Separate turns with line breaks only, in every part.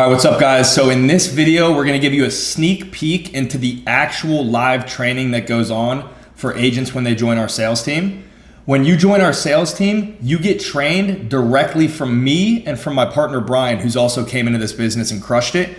All right, what's up guys? So in this video, we're gonna give you a sneak peek into the actual live training that goes on for agents when they join our sales team. When you join our sales team, you get trained directly from me and from my partner, Brian, who's also came into this business and crushed it.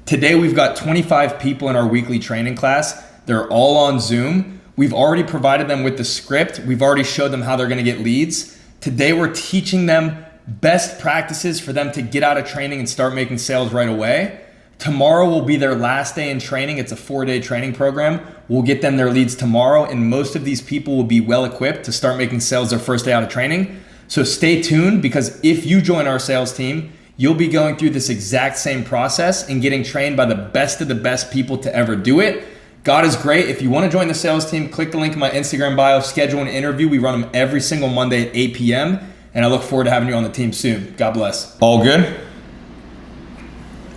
Today, we've got 25 people in our weekly training class. They're all on Zoom. We've already provided them with the script. We've already showed them how they're gonna get leads. Today, we're teaching them best practices for them to get out of training and start making sales right away. Tomorrow will be their last day in training. It's a 4-day training program. We'll get them their leads tomorrow, and most of these people will be well equipped to start making sales their first day out of training. So stay tuned, because if you join our sales team, you'll be going through this exact same process and getting trained by the best of the best people to ever do it. God is great. If you want to join the sales team, click the link in my Instagram bio, schedule an interview. We run them every single Monday at 8 p.m. And I look forward to having you on the team soon. God bless. All good?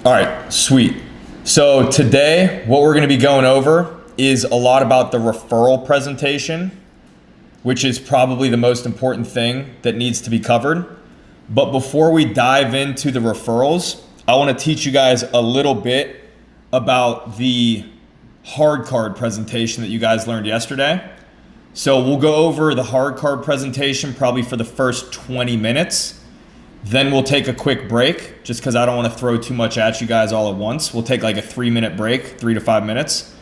All right, sweet. So today, what we're gonna be going over is a lot about the referral presentation, which is probably the most important thing that needs to be covered. But before we dive into the referrals, I wanna teach you guys a little bit about the hard card presentation that you guys learned yesterday. So we'll go over the hard card presentation probably for the first 20 minutes. Then we'll take a quick break, just because I don't want to throw too much at you guys all at once. We'll take like a 3-minute break, 3 to 5 minutes.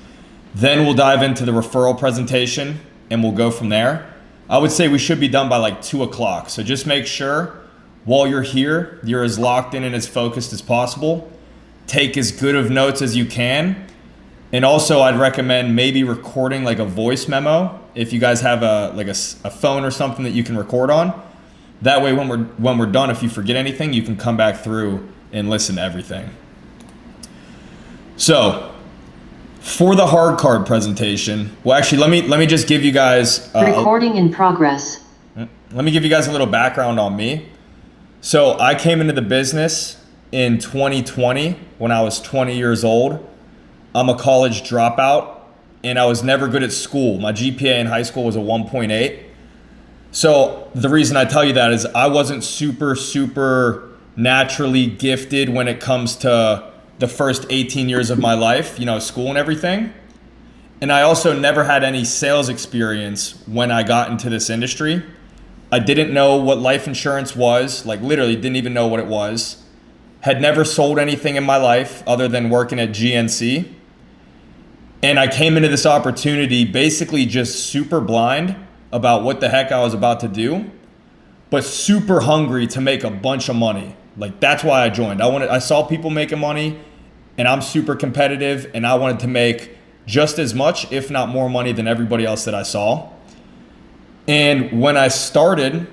Then we'll dive into the referral presentation and we'll go from there. I would say we should be done by like 2 o'clock. So just make sure while you're here, you're as locked in and as focused as possible. Take as good of notes as you can. And also I'd recommend maybe recording like a voice memo if you guys have a phone or something that you can record on. That way when we're done, if you forget anything, you can come back through and listen to everything. So for the hard card presentation, well actually let me just give you guys
recording in progress.
Let me give you guys a little background on me. So I came into the business in 2020 when I was 20 years old. I'm a college dropout and I was never good at school. My GPA in high school was a 1.8. So the reason I tell you that is I wasn't super naturally gifted when it comes to the first 18 years of my life, school and everything. And I also never had any sales experience when I got into this industry. I didn't know what life insurance was, like literally didn't even know what it was. Had never sold anything in my life other than working at GNC. And I came into this opportunity basically just super blind about what the heck I was about to do, but super hungry to make a bunch of money. Like that's why I joined. I saw people making money and I'm super competitive and I wanted to make just as much, if not more money than everybody else that I saw. And when I started,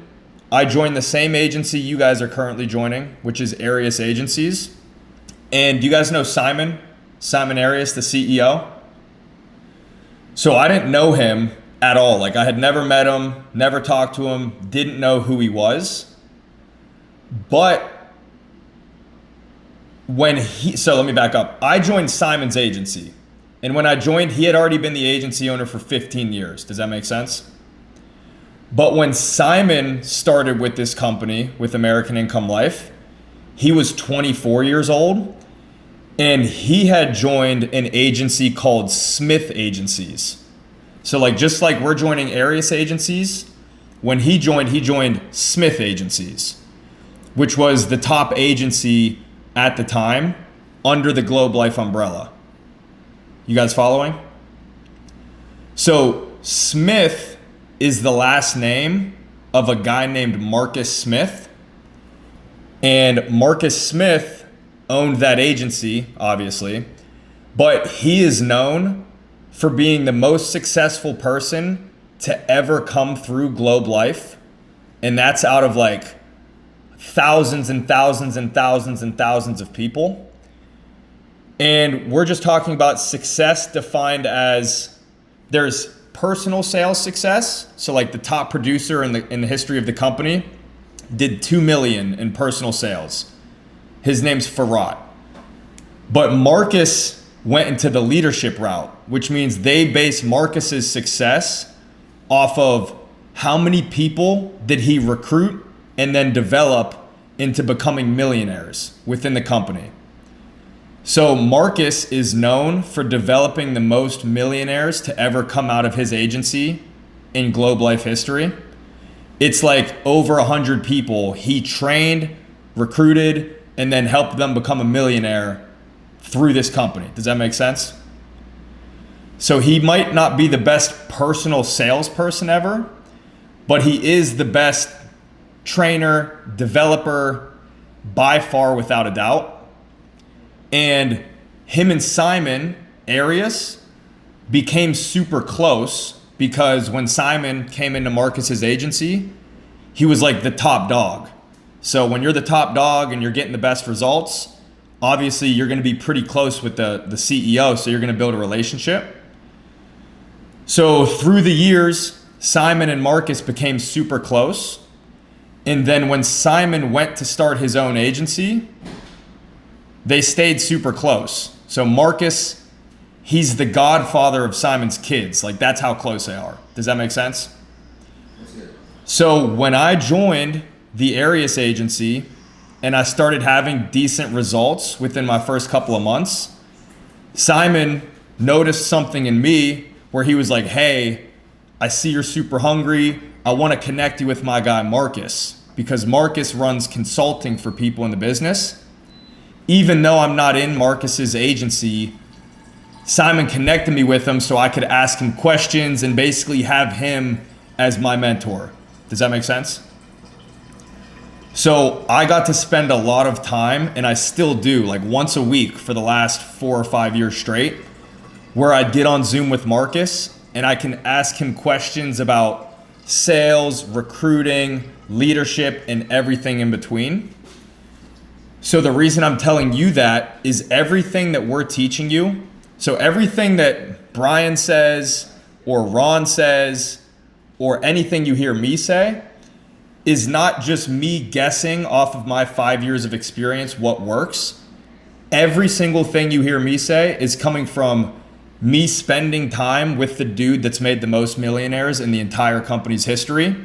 I joined the same agency you guys are currently joining, which is Arias Agencies. And you guys know Simon Arias, the CEO? So I didn't know him at all. Like I had never met him, never talked to him, didn't know who he was. But so let me back up. I joined Simon's agency. And when I joined, he had already been the agency owner for 15 years. Does that make sense? But when Simon started with this company, with American Income Life, he was 24 years old. And he had joined an agency called Smith Agencies. So just like we're joining Arias Agencies, when he joined Smith Agencies, which was the top agency at the time under the Globe Life umbrella. You guys following? So Smith is the last name of a guy named Marcus Smith. And Marcus Smith owned that agency, obviously, but he is known for being the most successful person to ever come through Globe Life. And that's out of like thousands and thousands and thousands and thousands of people. And we're just talking about success defined as there's personal sales success. So like the top producer in the history of the company did 2 million in personal sales. His name's Referral. But Marcus went into the leadership route, which means they base Marcus's success off of how many people did he recruit and then develop into becoming millionaires within the company. So Marcus is known for developing the most millionaires to ever come out of his agency in Globe Life history. It's like over 100 people he trained, recruited, and then helped them become a millionaire through this company. Does that make sense? So he might not be the best personal salesperson ever, but he is the best trainer, developer, by far, without a doubt. And him and Simon Arias became super close because when Simon came into Marcus's agency, he was like the top dog. So when you're the top dog and you're getting the best results, obviously you're going to be pretty close with the CEO, so you're going to build a relationship. So through the years, Simon and Marcus became super close. And then when Simon went to start his own agency, they stayed super close. So Marcus, he's the godfather of Simon's kids. Like, that's how close they are. Does that make sense? So when I joined the Arias agency and I started having decent results within my first couple of months, Simon noticed something in me where he was like, hey, I see you're super hungry. I want to connect you with my guy, Marcus, because Marcus runs consulting for people in the business. Even though I'm not in Marcus's agency, Simon connected me with him so I could ask him questions and basically have him as my mentor. Does that make sense? So I got to spend a lot of time, and I still do, like once a week for the last 4 or 5 years straight, where I'd get on Zoom with Marcus and I can ask him questions about sales, recruiting, leadership, and everything in between. So the reason I'm telling you that is everything that we're teaching you, so everything that Brian says or Ron says or anything you hear me say is not just me guessing off of my 5 years of experience what works. Every single thing you hear me say is coming from me spending time with the dude that's made the most millionaires in the entire company's history.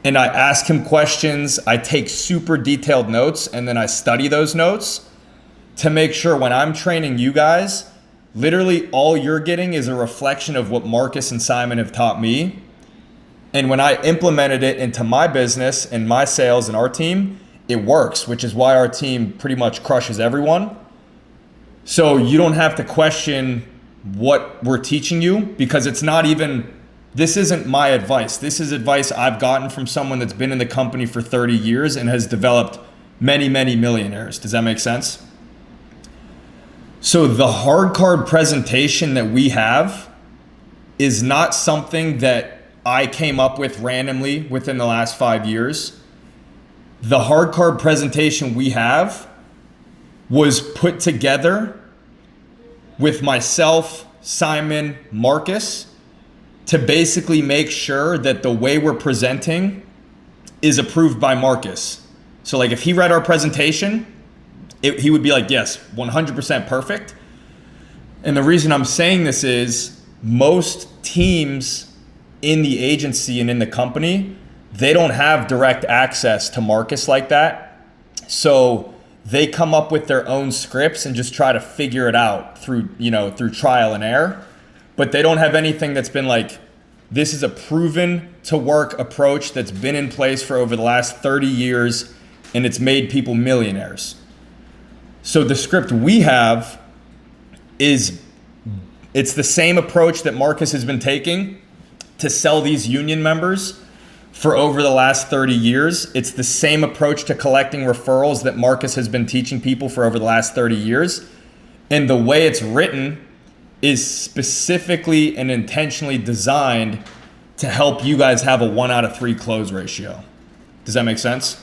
And I ask him questions, I take super detailed notes, and then I study those notes to make sure when I'm training you guys, literally all you're getting is a reflection of what Marcus and Simon have taught me. And when I implemented it into my business and my sales and our team, it works, which is why our team pretty much crushes everyone. So you don't have to question what we're teaching you, because it's not even, this isn't my advice. This is advice I've gotten from someone that's been in the company for 30 years and has developed many, many millionaires. Does that make sense? So the hard card presentation that we have is not something that I came up with randomly within the last 5 years. The hard card presentation we have was put together with myself, Simon, Marcus, to basically make sure that the way we're presenting is approved by Marcus. So like if he read our presentation, he would be like, yes, 100% perfect. And the reason I'm saying this is most teams in the agency and in the company, they don't have direct access to Marcus like that. So they come up with their own scripts and just try to figure it out through trial and error. But they don't have anything that's been like, this is a proven to work approach that's been in place for over the last 30 years and it's made people millionaires. So the script we have it's the same approach that Marcus has been taking to sell these union members for over the last 30 years. It's the same approach to collecting referrals that Marcus has been teaching people for over the last 30 years. And the way it's written is specifically and intentionally designed to help you guys have a 1 out of 3 close ratio. Does that make sense?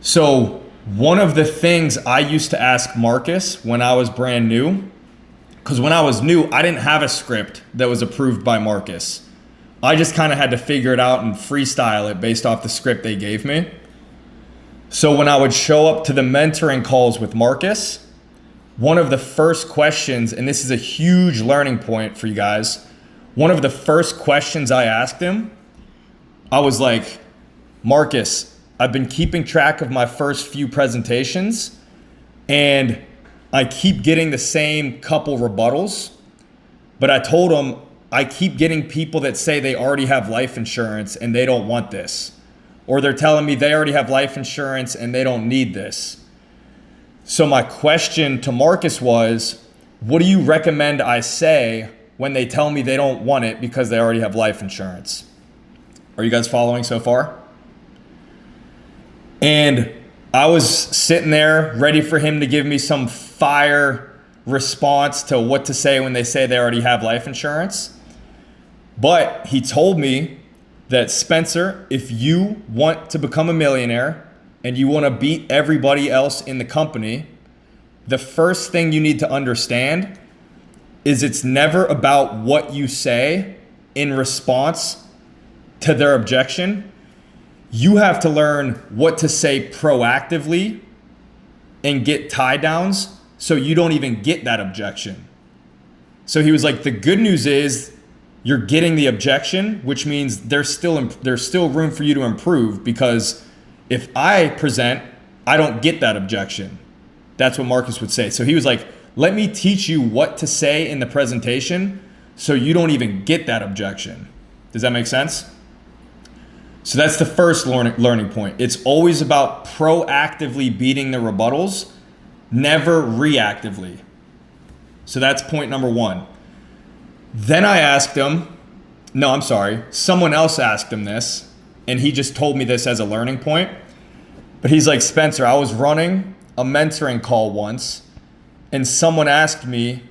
So one of the things I used to ask Marcus when I was brand new, because when I was new, I didn't have a script that was approved by Marcus. I just kind of had to figure it out and freestyle it based off the script they gave me. So when I would show up to the mentoring calls with Marcus, one of the first questions, and this is a huge learning point for you guys, one of the first questions I asked him, I was like, Marcus, I've been keeping track of my first few presentations, and I keep getting the same couple rebuttals, but I told him I keep getting people that say they already have life insurance and they don't want this. Or they're telling me they already have life insurance and they don't need this. So my question to Marcus was, what do you recommend I say when they tell me they don't want it because they already have life insurance? Are you guys following so far? And I was sitting there ready for him to give me some fire response to what to say when they say they already have life insurance. But he told me that, Spencer, if you want to become a millionaire and you want to beat everybody else in the company, the first thing you need to understand is it's never about what you say in response to their objection. You have to learn what to say proactively and get tie downs so you don't even get that objection. So he was like, the good news is you're getting the objection, which means there's still room for you to improve, because if I present, I don't get that objection. That's what Marcus would say. So he was like, let me teach you what to say in the presentation so you don't even get that objection. Does that make sense? So that's the first learning point. It's always about proactively beating the rebuttals, never reactively. So that's point number one. Then I asked him, someone else asked him this, and he just told me this as a learning point. But he's like, Spencer, I was running a mentoring call once, and someone asked me,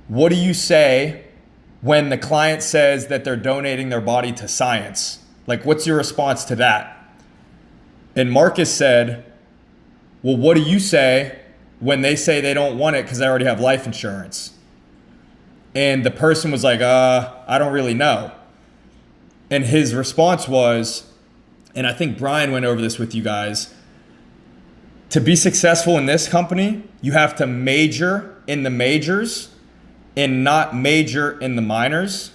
what do you say when the client says that they're donating their body to science? Like, what's your response to that? And Marcus said, well, what do you say when they say they don't want it because they already have life insurance? And the person was like, I don't really know. And his response was, and I think Brian went over this with you guys, to be successful in this company, you have to major in the majors and not major in the minors.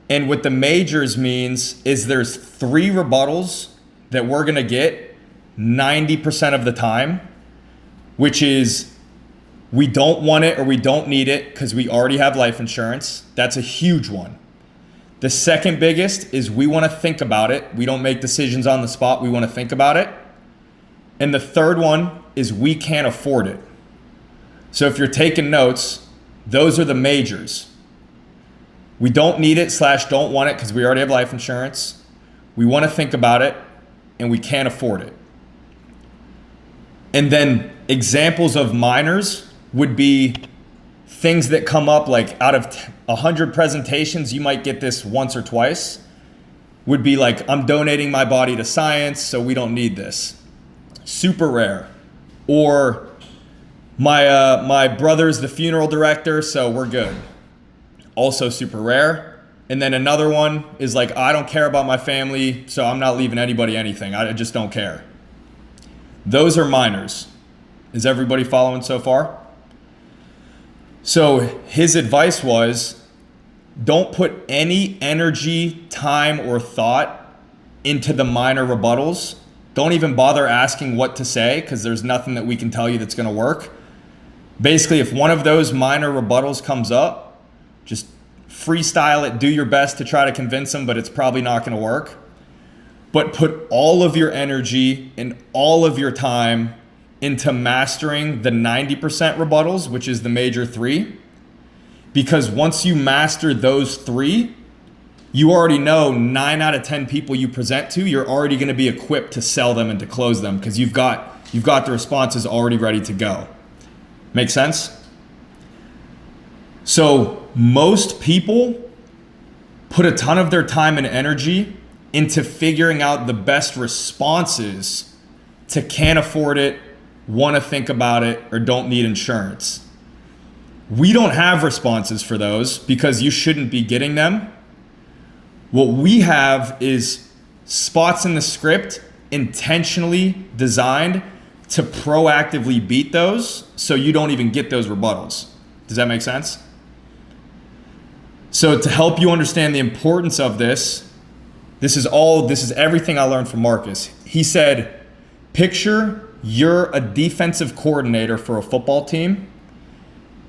And what the majors means is there's 3 rebuttals that we're gonna get 90% of the time, which is we don't want it or we don't need it because we already have life insurance. That's a huge one. The second biggest is we want to think about it. We don't make decisions on the spot. We want to think about it. And the third one is we can't afford it. So if you're taking notes, those are the majors. We don't need it / don't want it because we already have life insurance. We want to think about it and we can't afford it. And then examples of minors would be things that come up, like out of 100 presentations, you might get this once or twice, would be like, I'm donating my body to science, so we don't need this. Super rare. Or my brother's the funeral director, so we're good. Also super rare. And then another one is like, I don't care about my family, so I'm not leaving anybody anything. I just don't care. Those are minors. Is everybody following so far? So his advice was, don't put any energy, time, or thought into the minor rebuttals. Don't even bother asking what to say because there's nothing that we can tell you that's going to work. Basically, if one of those minor rebuttals comes up, just freestyle it, do your best to try to convince them, but it's probably not going to work. But put all of your energy and all of your time into mastering the 90% rebuttals, which is the major 3. Because once you master those 3, you already know 9 out of 10 people you present to, you're already going to be equipped to sell them and to close them because you've got the responses already ready to go. Make sense? So most people put a ton of their time and energy into figuring out the best responses to can't afford it, want to think about it, or don't need insurance. We don't have responses for those because you shouldn't be getting them. What we have is spots in the script intentionally designed to proactively beat those so you don't even get those rebuttals. Does that make sense? So to help you understand the importance of this is everything I learned from Marcus. He said, picture you're a defensive coordinator for a football team,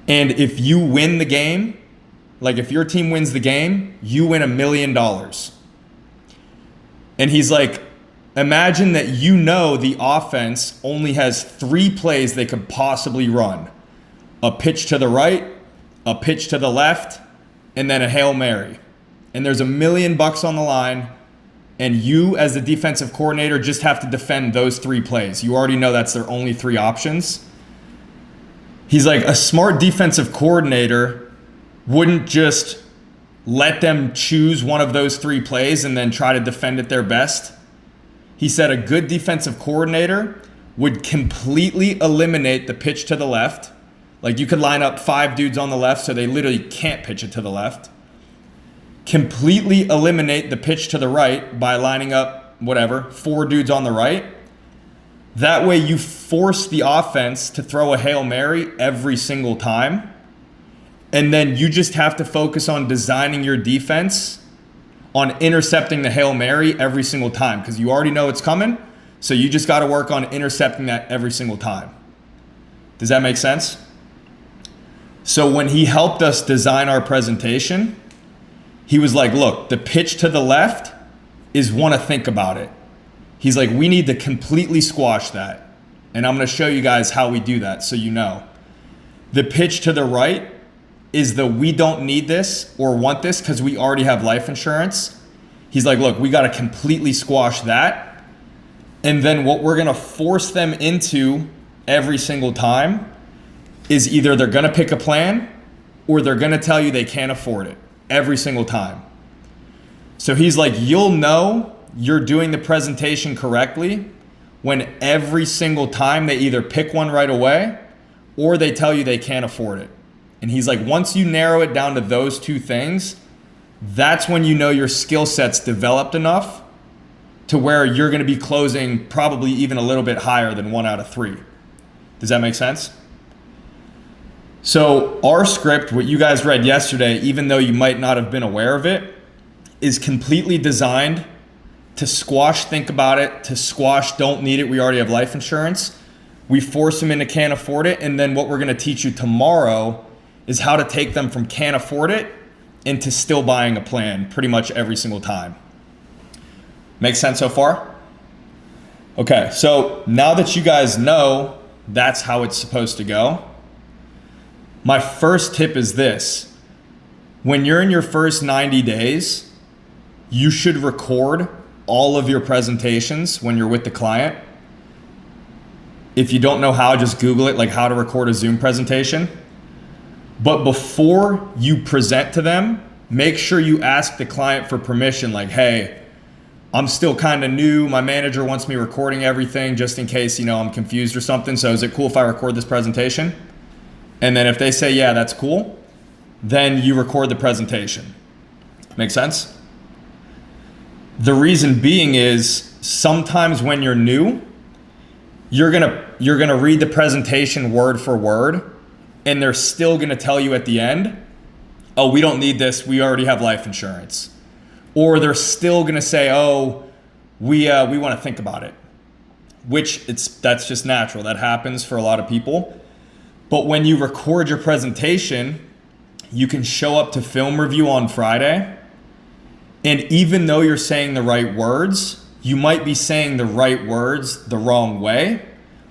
and if you win the game, like if your team wins the game, you win $1 million. And he's like, imagine that you know the offense only has 3 plays they could possibly run. A pitch to the right, a pitch to the left, and then a Hail Mary. And there's $1 million on the line, and you as the defensive coordinator just have to defend those 3 plays. You already know that's their only 3 options. He's like, a smart defensive coordinator wouldn't just let them choose one of those 3 plays and then try to defend it their best. He said a good defensive coordinator would completely eliminate the pitch to the left. Like you could line up 5 dudes on the left so they literally can't pitch it to the left. Completely eliminate the pitch to the right by lining up 4 dudes on the right. That way you force the offense to throw a Hail Mary every single time. And then you just have to focus on designing your defense on intercepting the Hail Mary every single time because you already know it's coming. So you just got to work on intercepting that every single time. Does that make sense? So when he helped us design our presentation, he was like, look, the pitch to the left is want to think about it. He's like, we need to completely squash that. And I'm going to show you guys how we do that so you know. The pitch to the right is the we don't need this or want this because we already have life insurance. He's like, look, we got to completely squash that. And then what we're going to force them into every single time is either they're going to pick a plan or they're going to tell you they can't afford it every single time. So he's like, you'll know you're doing the presentation correctly when every single time they either pick one right away or they tell you they can't afford it. And he's like, once you narrow it down to those 2 things, that's when you know your skill set's developed enough to where you're going to be closing probably even a little bit higher than 1 out of 3. Does that make sense? So our script, what you guys read yesterday, even though you might not have been aware of it, is completely designed to squash think about it, to squash don't need it, we already have life insurance. We force them into can't afford it, and then what we're going to teach you tomorrow is how to take them from can't afford it into still buying a plan pretty much every single time. Make sense so far? Okay, so now that you guys know that's how it's supposed to go, my first tip is this. When you're in your first 90 days, you should record all of your presentations when you're with the client. If you don't know how, just Google it, like how to record a Zoom presentation. But before you present to them, make sure you ask the client for permission, like, hey, I'm still kind of new. My manager wants me recording everything just in case, I'm confused or something. So is it cool if I record this presentation? And then if they say, yeah, that's cool, then you record the presentation. Make sense? The reason being is sometimes when you're new, you're gonna read the presentation word for word, and they're still gonna tell you at the end, oh, we don't need this, we already have life insurance. Or they're still gonna say, oh, we wanna think about it. That's just natural, that happens for a lot of people. But when you record your presentation, you can show up to film review on Friday, and even though you're saying the right words, you might be saying the right words the wrong way,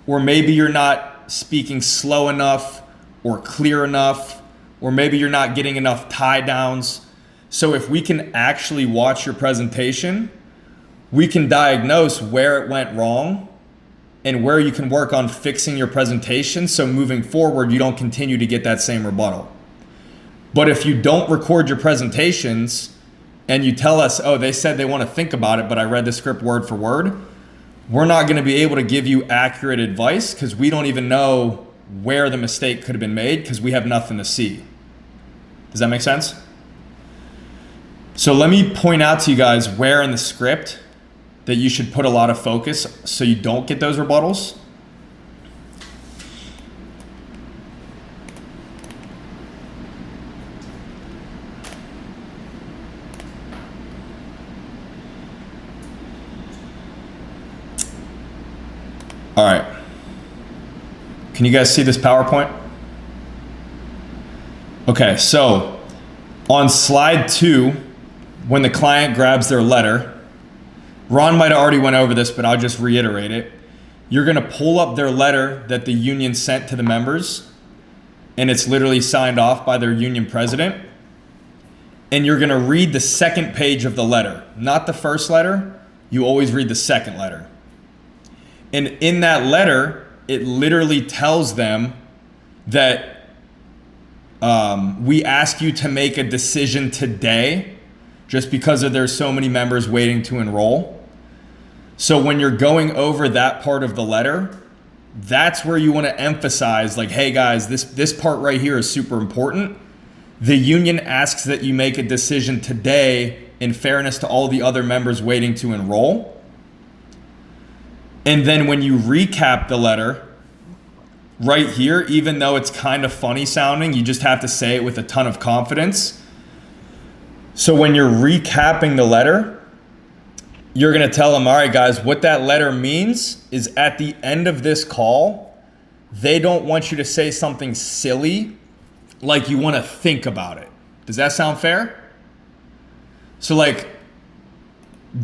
or maybe you're not speaking slow enough or clear enough, or maybe you're not getting enough tie downs. So if we can actually watch your presentation, we can diagnose where it went wrong and where you can work on fixing your presentation so moving forward you don't continue to get that same rebuttal. But if you don't record your presentations and you tell us, oh, they said they want to think about it, but I read the script word for word, we're not going to be able to give you accurate advice because we don't even know where the mistake could have been made because we have nothing to see. Does that make sense? So let me point out to you guys where in the script that you should put a lot of focus so you don't get those rebuttals. All right. Can you guys see this PowerPoint? Okay, so on slide 2, when the client grabs their letter, Ron might have already went over this, but I'll just reiterate it. You're gonna pull up their letter that the union sent to the members, and it's literally signed off by their union president. And you're gonna read the second page of the letter, not the first letter. You always read the second letter. And in that letter, it literally tells them that we ask you to make a decision today just because there's so many members waiting to enroll. So when you're going over that part of the letter, that's where you want to emphasize like, hey guys, this part right here is super important. The union asks that you make a decision today in fairness to all the other members waiting to enroll. And then when you recap the letter, right here, even though it's kind of funny sounding, you just have to say it with a ton of confidence. So when you're recapping the letter, you're gonna tell them, all right guys, what that letter means is at the end of this call, they don't want you to say something silly like you wanna think about it. Does that sound fair? So like,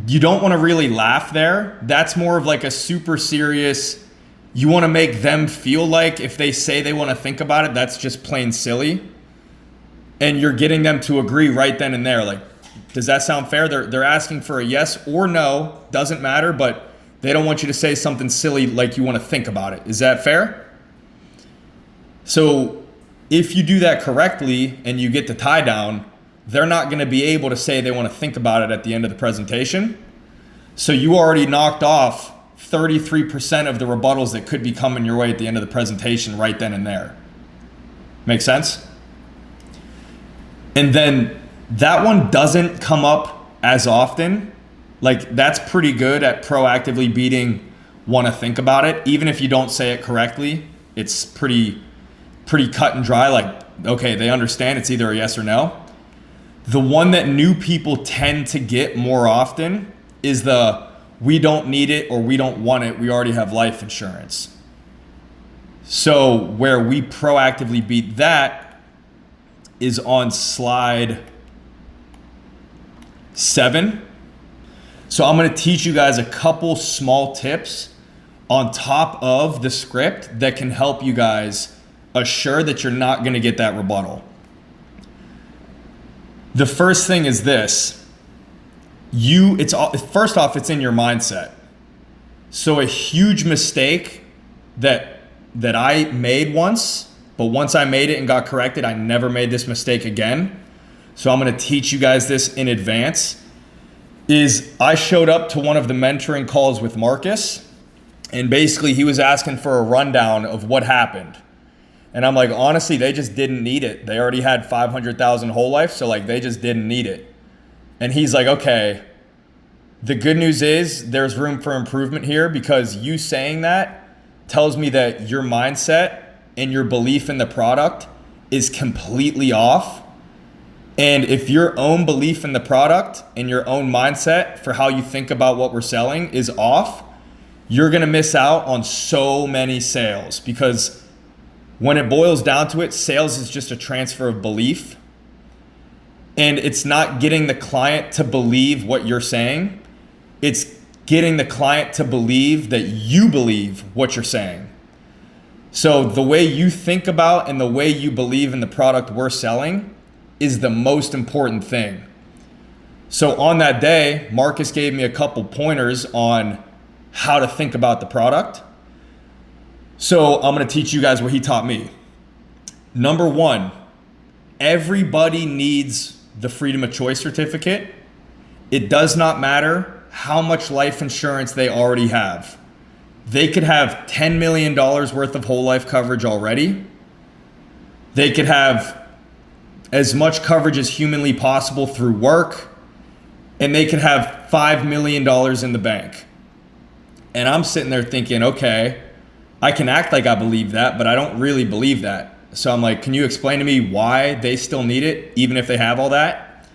you don't wanna really laugh there. That's more of like a super serious, you wanna make them feel like if they say they wanna think about it, that's just plain silly. And you're getting them to agree right then and there. Like, does that sound fair? They're asking for a yes or no, doesn't matter, but they don't want you to say something silly like you wanna think about it. Is that fair? So if you do that correctly and you get the tie down, they're not gonna be able to say they wanna think about it at the end of the presentation. So you already knocked off 33% of the rebuttals that could be coming your way at the end of the presentation right then and there. Make sense? And then that one doesn't come up as often. Like that's pretty good at proactively beating wanna think about it. Even if you don't say it correctly, it's pretty cut and dry. Like, okay, they understand it's either a yes or no. The one that new people tend to get more often is the we don't need it or we don't want it. We already have life insurance. So where we proactively beat that is on slide 7. So I'm gonna teach you guys a couple small tips on top of the script that can help you guys assure that you're not gonna get that rebuttal. The first thing is this. First off, it's in your mindset. So a huge mistake that I made once, but once I made it and got corrected, I never made this mistake again. So I'm gonna teach you guys this in advance, is I showed up to one of the mentoring calls with Marcus, and basically he was asking for a rundown of what happened. And I'm like, honestly, they just didn't need it. They already had 500,000 whole life, so like they just didn't need it. And he's like, okay, the good news is there's room for improvement here because you saying that tells me that your mindset and your belief in the product is completely off. And if your own belief in the product and your own mindset for how you think about what we're selling is off, you're gonna miss out on so many sales because when it boils down to it, sales is just a transfer of belief. And it's not getting the client to believe what you're saying. It's getting the client to believe that you believe what you're saying. So the way you think about and the way you believe in the product we're selling is the most important thing. So on that day, Marcus gave me a couple pointers on how to think about the product. So I'm gonna teach you guys what he taught me. Number 1, everybody needs the freedom of choice certificate. It does not matter how much life insurance they already have. They could have $10 million worth of whole life coverage already. They could have as much coverage as humanly possible through work, and they could have $5 million in the bank. And I'm sitting there thinking, okay, I can act like I believe that, but I don't really believe that. So I'm like, can you explain to me why they still need it, even if they have all that?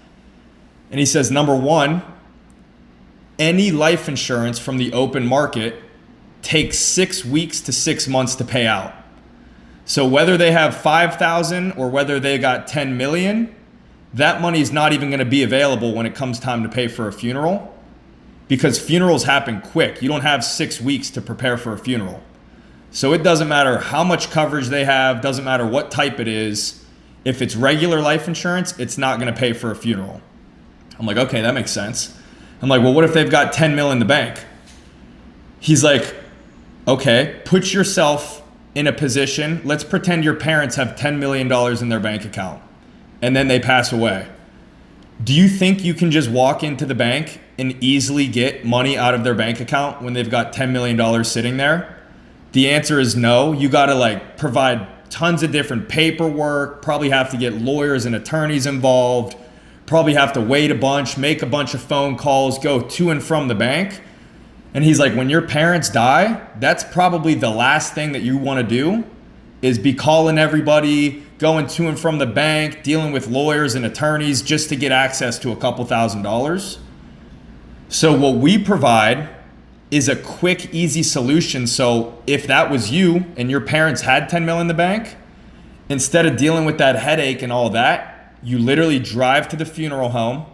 And he says, number 1, any life insurance from the open market takes 6 weeks to 6 months to pay out. So whether they have 5,000 or whether they got 10 million, that money is not even going to be available when it comes time to pay for a funeral, because funerals happen quick. You don't have 6 weeks to prepare for a funeral. So it doesn't matter how much coverage they have, doesn't matter what type it is. If it's regular life insurance, it's not going to pay for a funeral. I'm like, okay, that makes sense. I'm like, well, what if they've got 10 mil in the bank? He's like, okay, put yourself in a position. Let's pretend your parents have $10 million in their bank account and then they pass away. Do you think you can just walk into the bank and easily get money out of their bank account when they've got $10 million sitting there? The answer is no. You got to provide tons of different paperwork, probably have to get lawyers and attorneys involved, probably have to wait a bunch, make a bunch of phone calls, go to and from the bank. And he's like, when your parents die, that's probably the last thing that you want to do, is be calling everybody, going to and from the bank, dealing with lawyers and attorneys just to get access to a couple $1,000s. So what we provide is a quick, easy solution. So if that was you and your parents had 10 mil in the bank, instead of dealing with that headache and all that, you literally drive to the funeral home,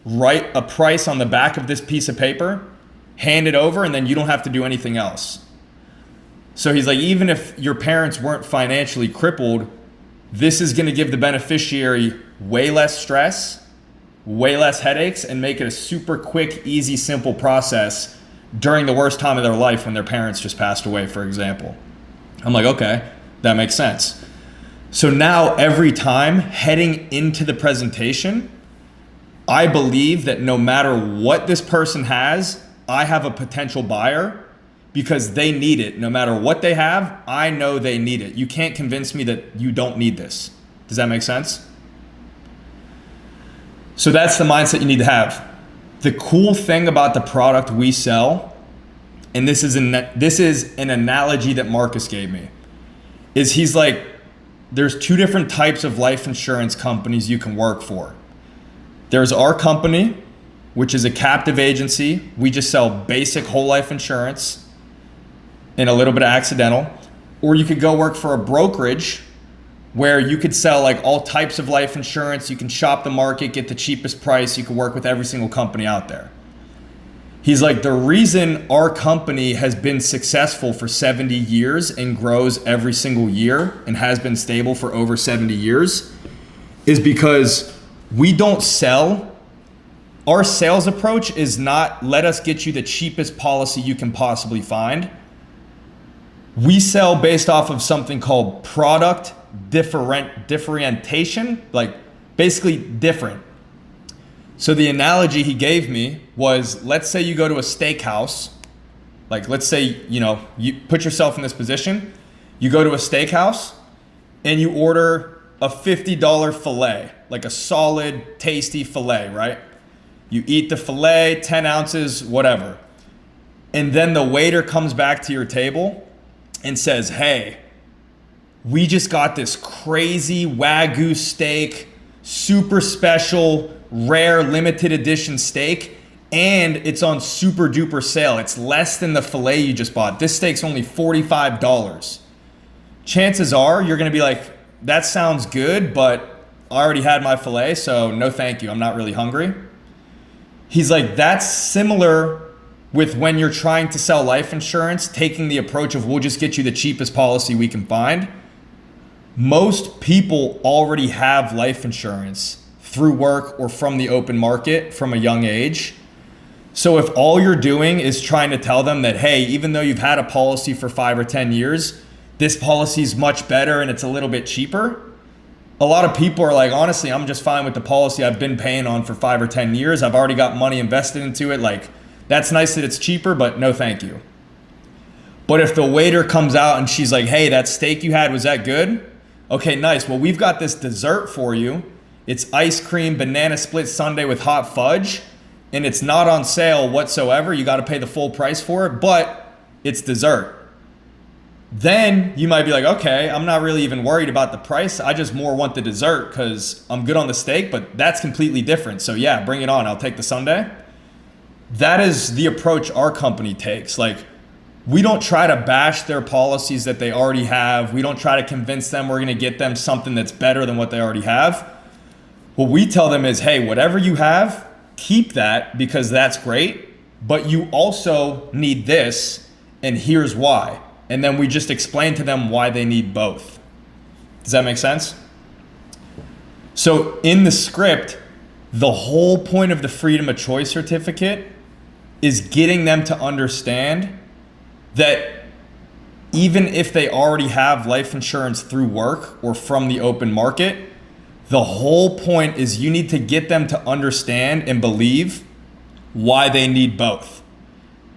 write a price on the back of this piece of paper, hand it over, and then you don't have to do anything else. So he's like, even if your parents weren't financially crippled, this is going to give the beneficiary way less stress, way less headaches, and make it a super quick, easy, simple process during the worst time of their life when their parents just passed away, for example. I'm like, okay, that makes sense. So now every time heading into the presentation, I believe that no matter what this person has, I have a potential buyer because they need it. No matter what they have, I know they need it. You can't convince me that you don't need this. Does that make sense? So that's the mindset you need to have. The cool thing about the product we sell, and this is an analogy that Marcus gave me, is he's like, there's two different types of life insurance companies you can work for. There's our company, which is a captive agency. We just sell basic whole life insurance and a little bit of accidental. Or you could go work for a brokerage where you could sell all types of life insurance. You can shop the market, get the cheapest price. You can work with every single company out there. He's like, the reason our company has been successful for 70 years and grows every single year and has been stable for over 70 years is because we don't sell. Our sales approach is not let us get you the cheapest policy you can possibly find. We sell based off of something called product differentiation, basically different. So the analogy he gave me was, let's say you go to a steakhouse. Let's say, you put yourself in this position. You go to a steakhouse and you order a $50 filet, a solid, tasty filet, right? You eat the filet, 10 ounces, whatever. And then the waiter comes back to your table and says, hey, we just got this crazy Wagyu steak, super special, rare, limited edition steak, and it's on super duper sale. It's less than the filet you just bought. This steak's only $45. Chances are you're gonna be like, that sounds good, but I already had my filet, so no thank you, I'm not really hungry. He's like, that's similar with when you're trying to sell life insurance, taking the approach of we'll just get you the cheapest policy we can find. Most people already have life insurance through work or from the open market from a young age. So if all you're doing is trying to tell them that, hey, even though you've had a policy for 5 or 10 years, this policy is much better and it's a little bit cheaper. A lot of people are like, honestly, I'm just fine with the policy I've been paying on for 5 or 10 years. I've already got money invested into it. That's nice that it's cheaper, but no thank you. But if the waiter comes out and she's like, hey, that steak you had, was that good? Okay, nice. Well, we've got this dessert for you. It's ice cream banana split sundae with hot fudge, and it's not on sale whatsoever. You got to pay the full price for it, but it's dessert. Then you might be like, okay, I'm not really even worried about the price. I just more want the dessert because I'm good on the steak, but that's completely different. So yeah, bring it on. I'll take the sundae. That is the approach our company takes. we don't try to bash their policies that they already have. We don't try to convince them we're going to get them something that's better than what they already have. What we tell them is, hey, whatever you have, keep that because that's great, but you also need this, and here's why. And then we just explain to them why they need both. Does that make sense? So in the script, the whole point of the freedom of choice certificate is getting them to understand that even if they already have life insurance through work or from the open market, the whole point is you need to get them to understand and believe why they need both.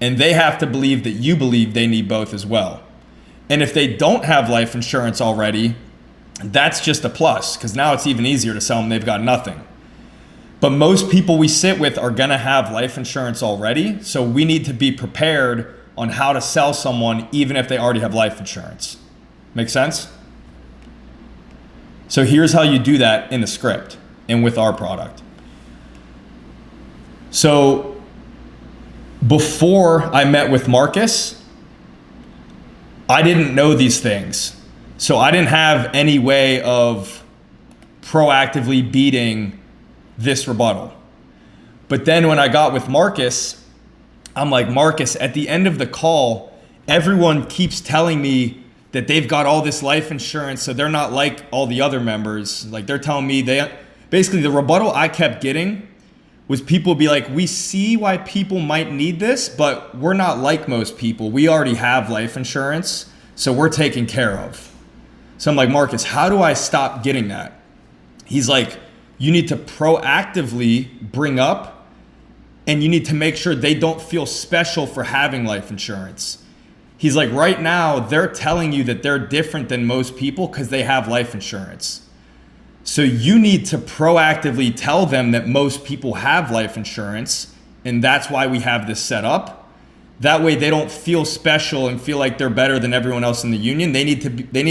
And they have to believe that you believe they need both as well. And if they don't have life insurance already, that's just a plus, because now it's even easier to sell them they've got nothing. But most people we sit with are gonna have life insurance already, so we need to be prepared on how to sell someone even if they already have life insurance. Make sense? So here's how you do that in the script and with our product. So before I met with Marcus, I didn't know these things. So I didn't have any way of proactively beating this rebuttal. But then when I got with Marcus, I'm like, Marcus, at the end of the call, everyone keeps telling me that they've got all this life insurance, so they're not like all the other members. Like they're telling me basically the rebuttal I kept getting was people be like, we see why people might need this, but we're not like most people. We already have life insurance, so we're taken care of. So I'm like, Marcus, how do I stop getting that? He's like, you need to proactively bring up and you need to make sure they don't feel special for having life insurance. He's like, right now, they're telling you that they're different than most people because they have life insurance. So you need to proactively tell them that most people have life insurance, and that's why we have this set up. That way they don't feel special and feel like they're better than everyone else in the union. They need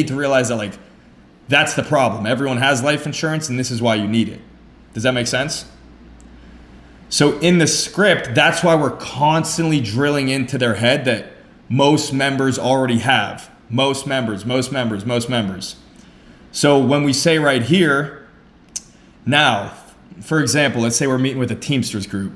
to realize that, like, that's the problem. Everyone has life insurance and this is why you need it. Does that make sense? So in the script, that's why we're constantly drilling into their head that most members already have. Most members. So when we say right here, now, for example, let's say we're meeting with a Teamsters group.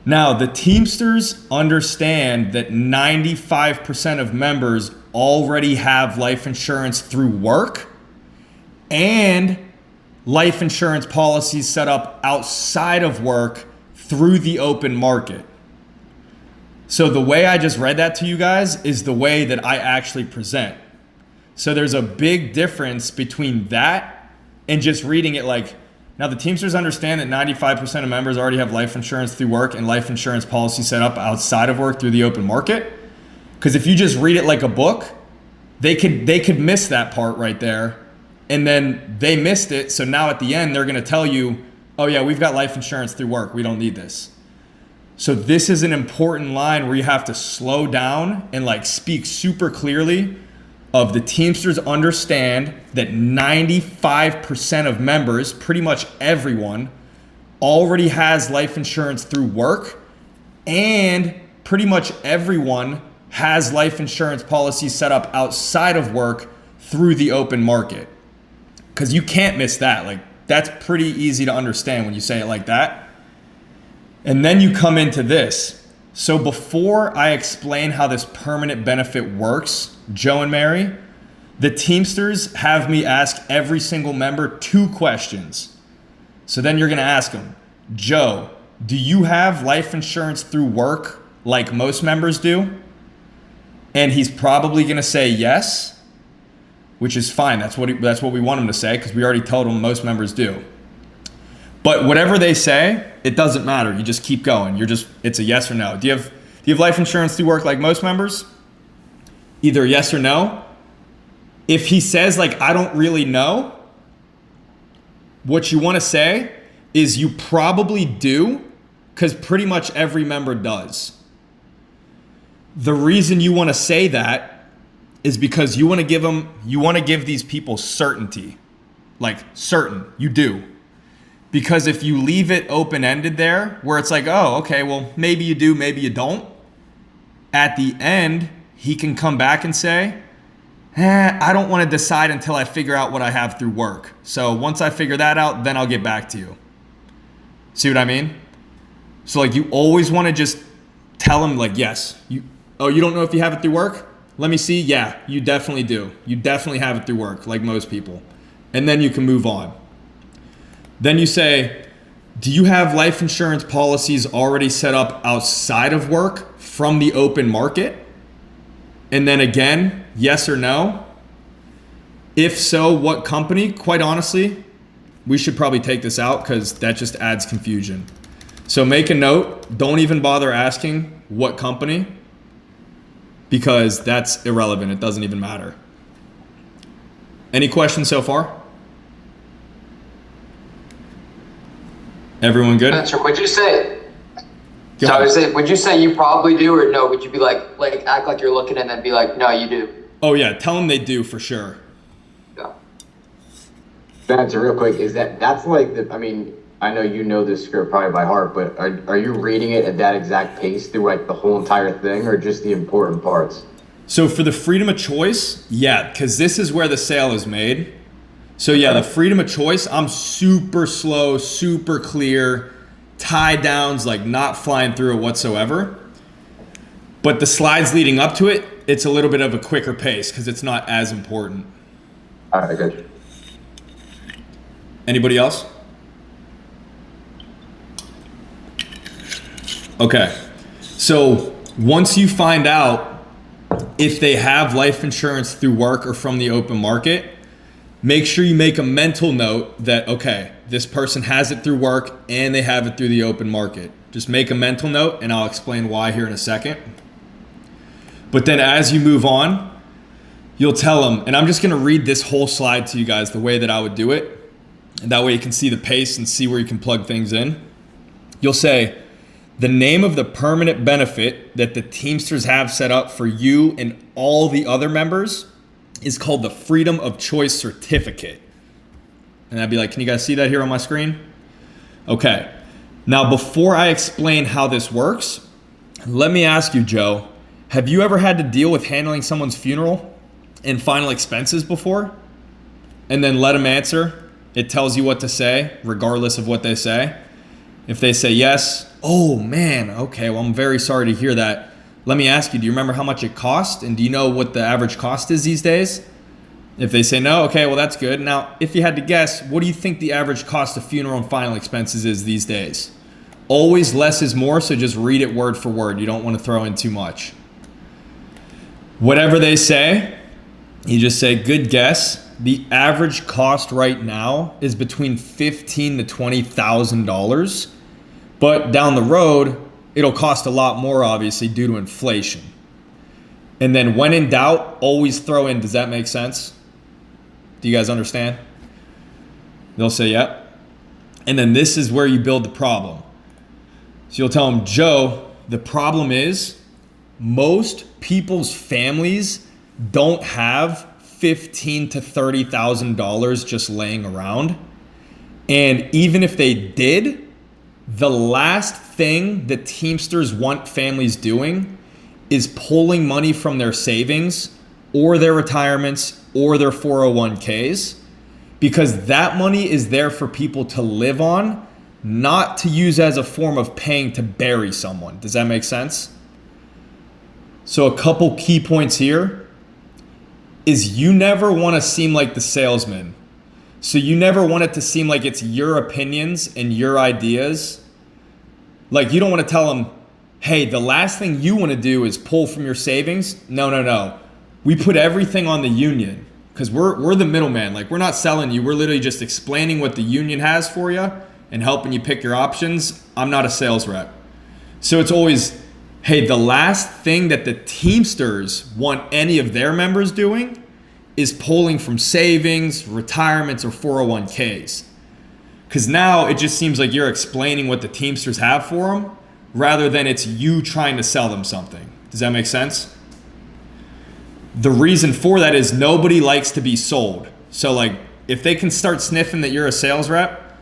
Now, the Teamsters understand that 95% of members already have life insurance through work and life insurance policies set up outside of work through the open market. So the way I just read that to you guys is the way that I actually present. So there's a big difference between that and just reading it like, now the Teamsters understand that 95% of members already have life insurance through work and life insurance policy set up outside of work through the open market. Because if you just read it like a book, they could miss that part right there. And then they missed it. So now at the end, they're going to tell you, oh yeah, we've got life insurance through work. We don't need this. So this is an important line where you have to slow down and like speak super clearly of the Teamsters understand that 95% of members, pretty much everyone, already has life insurance through work, and pretty much everyone has life insurance policies set up outside of work through the open market. Because you can't miss that. Like, that's pretty easy to understand when you say it like that. And then you come into this. So before I explain how this permanent benefit works, Joe and Mary, the Teamsters have me ask every single member 2 questions. So then you're going to ask them, Joe, do you have life insurance through work like most members do? And he's probably going to say yes, which is fine. That's what we want him to say, because we already told him most members do. But whatever they say, it doesn't matter. You just keep going. It's a yes or no. Do you have life insurance through work like most members? Either yes or no. If he says like, I don't really know, what you want to say is you probably do, because pretty much every member does. The reason you want to say that is because you want to give these people certainty. Like, certain, you do. Because if you leave it open-ended there, where it's like, oh, okay, well, maybe you do, maybe you don't. At the end, he can come back and say, I don't want to decide until I figure out what I have through work. So once I figure that out, then I'll get back to you. See what I mean? So like you always want to just tell him like, yes, you don't know if you have it through work? Let me see. Yeah, you definitely do. You definitely have it through work, like most people. And then you can move on. Then you say, do you have life insurance policies already set up outside of work from the open market? And then again, yes or no? If so, what company? Quite honestly, we should probably take this out because that just adds confusion. So make a note. Don't even bother asking what company because that's irrelevant. It doesn't even matter. Any questions so far? Everyone good?
Spencer, would you say?
Go
So
ahead.
is it? Would you say you probably do, or no? Would you be like act like you're looking and then be like, no, you do?
Oh yeah, tell them they do for sure.
Yeah.
Spencer, real quick, that's like I mean, I know you know this script probably by heart, but are you reading it at that exact pace through like the whole entire thing, or just the important parts?
So for the freedom of choice, yeah, because this is where the sale is made. So yeah, the freedom of choice, I'm super slow, super clear, tie downs, like not flying through it whatsoever. But the slides leading up to it, it's a little bit of a quicker pace because it's not as important.
All right, good.
Anybody else? Okay. So once you find out if they have life insurance through work or from the open market, make sure you make a mental note that, okay, this person has it through work and they have it through the open market. Just make a mental note and I'll explain why here in a second. But then as you move on, you'll tell them, and I'm just gonna read this whole slide to you guys the way that I would do it. And that way you can see the pace and see where you can plug things in. You'll say, the name of the permanent benefit that the Teamsters have set up for you and all the other members is called the Freedom of Choice Certificate. And I'd be like, can you guys see that here on my screen? Okay. Now, before I explain how this works, let me ask you, Joe, have you ever had to deal with handling someone's funeral and final expenses before? And then let them answer. It tells you what to say, regardless of what they say. If they say yes, oh man, okay, well, I'm very sorry to hear that. Let me ask you, do you remember how much it cost? And do you know what the average cost is these days? If they say no, okay, well, that's good. Now, if you had to guess, what do you think the average cost of funeral and final expenses is these days? Always less is more, so just read it word for word. You don't want to throw in too much. Whatever they say, you just say, good guess. The average cost right now is between $15,000 to $20,000, but down the road, it'll cost a lot more, obviously, due to inflation. And then when in doubt, always throw in, does that make sense? Do you guys understand? They'll say, yep. And then this is where you build the problem. So you'll tell them, Joe, the problem is most people's families don't have $15,000 to $30,000 just laying around. And even if they did, the last thing the Teamsters want families doing is pulling money from their savings or their retirements or their 401ks, because that money is there for people to live on, not to use as a form of paying to bury someone. Does that make sense? So a couple key points here is you never want to seem like the salesman. So you never want it to seem like it's your opinions and your ideas. Like you don't want to tell them, hey, the last thing you want to do is pull from your savings. No. We put everything on the union because we're the middleman. Like we're not selling you. We're literally just explaining what the union has for you and helping you pick your options. I'm not a sales rep. So it's always, hey, the last thing that the Teamsters want any of their members doing is pulling from savings, retirements, or 401ks. Because now it just seems like you're explaining what the Teamsters have for them rather than it's you trying to sell them something. Does that make sense? The reason for that is nobody likes to be sold. So like if they can start sniffing that you're a sales rep,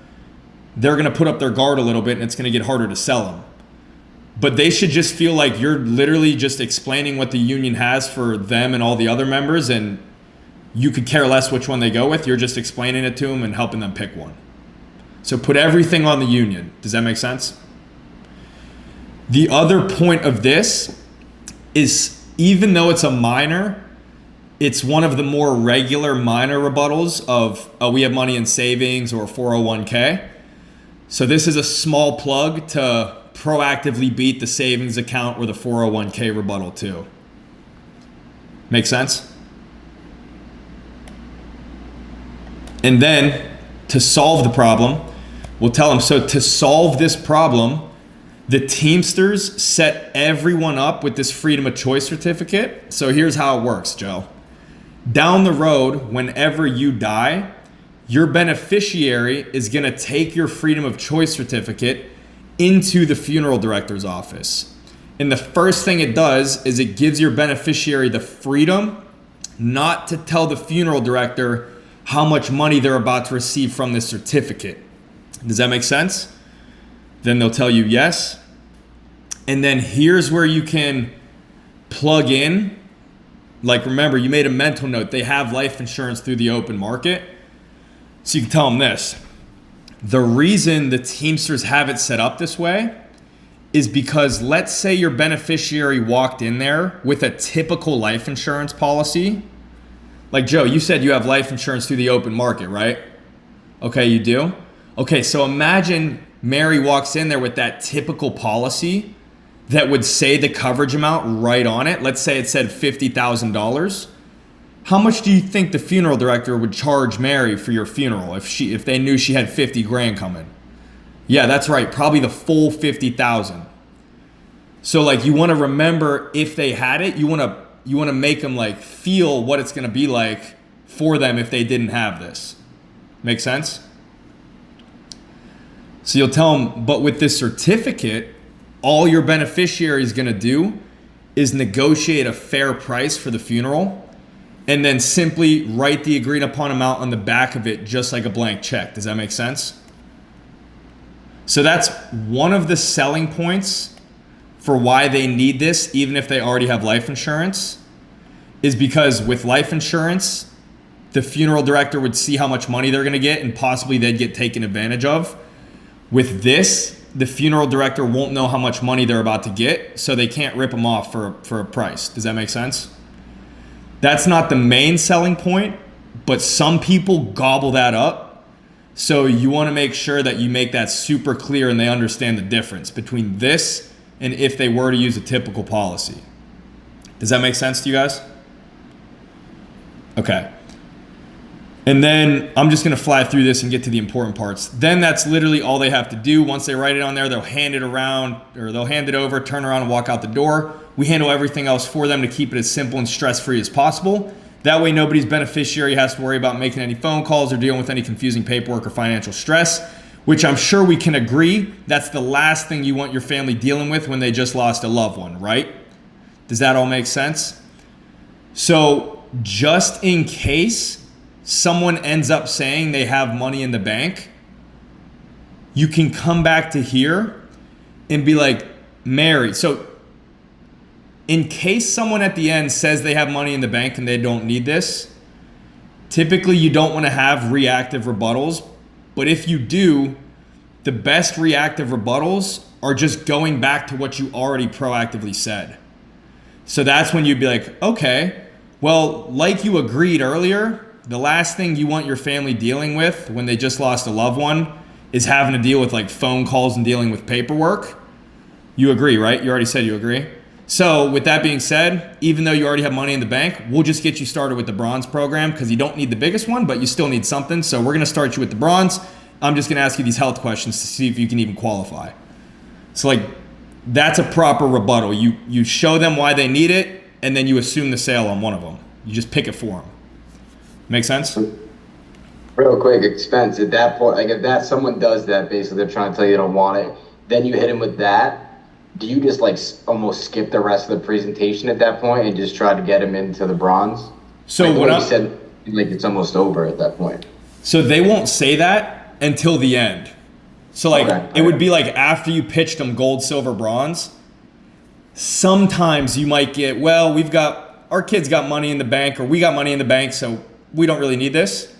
they're going to put up their guard a little bit and it's going to get harder to sell them. but they should just feel like you're literally just explaining what the union has for them and all the other members, and you could care less which one they go with. You're just explaining it to them and helping them pick one. So put everything on the union. Does that make sense? The other point of this is, even though it's a minor, it's one of the more regular minor rebuttals of, oh, we have money in savings or 401k. So this is a small plug to proactively beat the savings account or the 401k rebuttal too. Make sense? And then to solve the problem, we'll tell them, so to solve this problem, the Teamsters set everyone up with this freedom of choice certificate. So here's how it works, Joe. Down the road, whenever you die, your beneficiary is going to take your freedom of choice certificate into the funeral director's office. And the first thing it does is it gives your beneficiary the freedom not to tell the funeral director how much money they're about to receive from this certificate. Does that make sense? Then they'll tell you yes. And then here's where you can plug in. Like, remember, you made a mental note. They have life insurance through the open market. So you can tell them this. The reason the Teamsters have it set up this way is because, let's say your beneficiary walked in there with a typical life insurance policy. Like, Joe, you said you have life insurance through the open market, right? Okay, you do? Okay, so imagine Mary walks in there with that typical policy that would say the coverage amount right on it. Let's say it said $50,000. How much do you think the funeral director would charge Mary for your funeral if they knew she had 50 grand coming? Yeah, that's right. Probably the full 50,000. So like, you want to remember, if they had it, you want to make them like feel what it's going to be like for them if they didn't have this. Make sense? So you'll tell them, but with this certificate, all your beneficiary is going to do is negotiate a fair price for the funeral and then simply write the agreed upon amount on the back of it, just like a blank check. Does that make sense? So that's one of the selling points for why they need this, even if they already have life insurance, is because with life insurance, the funeral director would see how much money they're going to get and possibly they'd get taken advantage of. With this, the funeral director won't know how much money they're about to get, so they can't rip them off for a price. Does that make sense? That's not the main selling point, but some people gobble that up. So you want to make sure that you make that super clear and they understand the difference between this and if they were to use a typical policy. Does that make sense to you guys? Okay. And then I'm just going to fly through this and get to the important parts. Then that's literally all they have to do. Once they write it on there, they'll hand it around, or they'll hand it over, turn around and walk out the door. We handle everything else for them to keep it as simple and stress-free as possible. That way nobody's beneficiary has to worry about making any phone calls or dealing with any confusing paperwork or financial stress, which I'm sure we can agree that's the last thing you want your family dealing with when they just lost a loved one, right? Does that all make sense? So just in case someone ends up saying they have money in the bank, you can come back to here and be like, Mary. So in case someone at the end says they have money in the bank and they don't need this, typically you don't want to have reactive rebuttals. But if you do, the best reactive rebuttals are just going back to what you already proactively said. So that's when you'd be like, okay, well, like you agreed earlier, the last thing you want your family dealing with when they just lost a loved one is having to deal with like phone calls and dealing with paperwork. You agree, right? You already said you agree. So with that being said, even though you already have money in the bank, we'll just get you started with the bronze program because you don't need the biggest one, but you still need something. So we're going to start you with the bronze. I'm just going to ask you these health questions to see if you can even qualify. So like, that's a proper rebuttal. You show them why they need it, and then you assume the sale on one of them. You just pick it for them. Make sense?
Real quick, expense at that point, like if that someone does that, basically they're trying to tell you they don't want it, then you hit them with that. Do you just like almost skip the rest of the presentation at that point and just try to get them into the bronze?
So
like
what
you said, like it's almost over at that point.
So they won't say that until the end. So like it would be like after you pitched them gold, silver, bronze, Sometimes you might get, well, our kids got money in the bank, or we got money in the bank, so we don't really need this.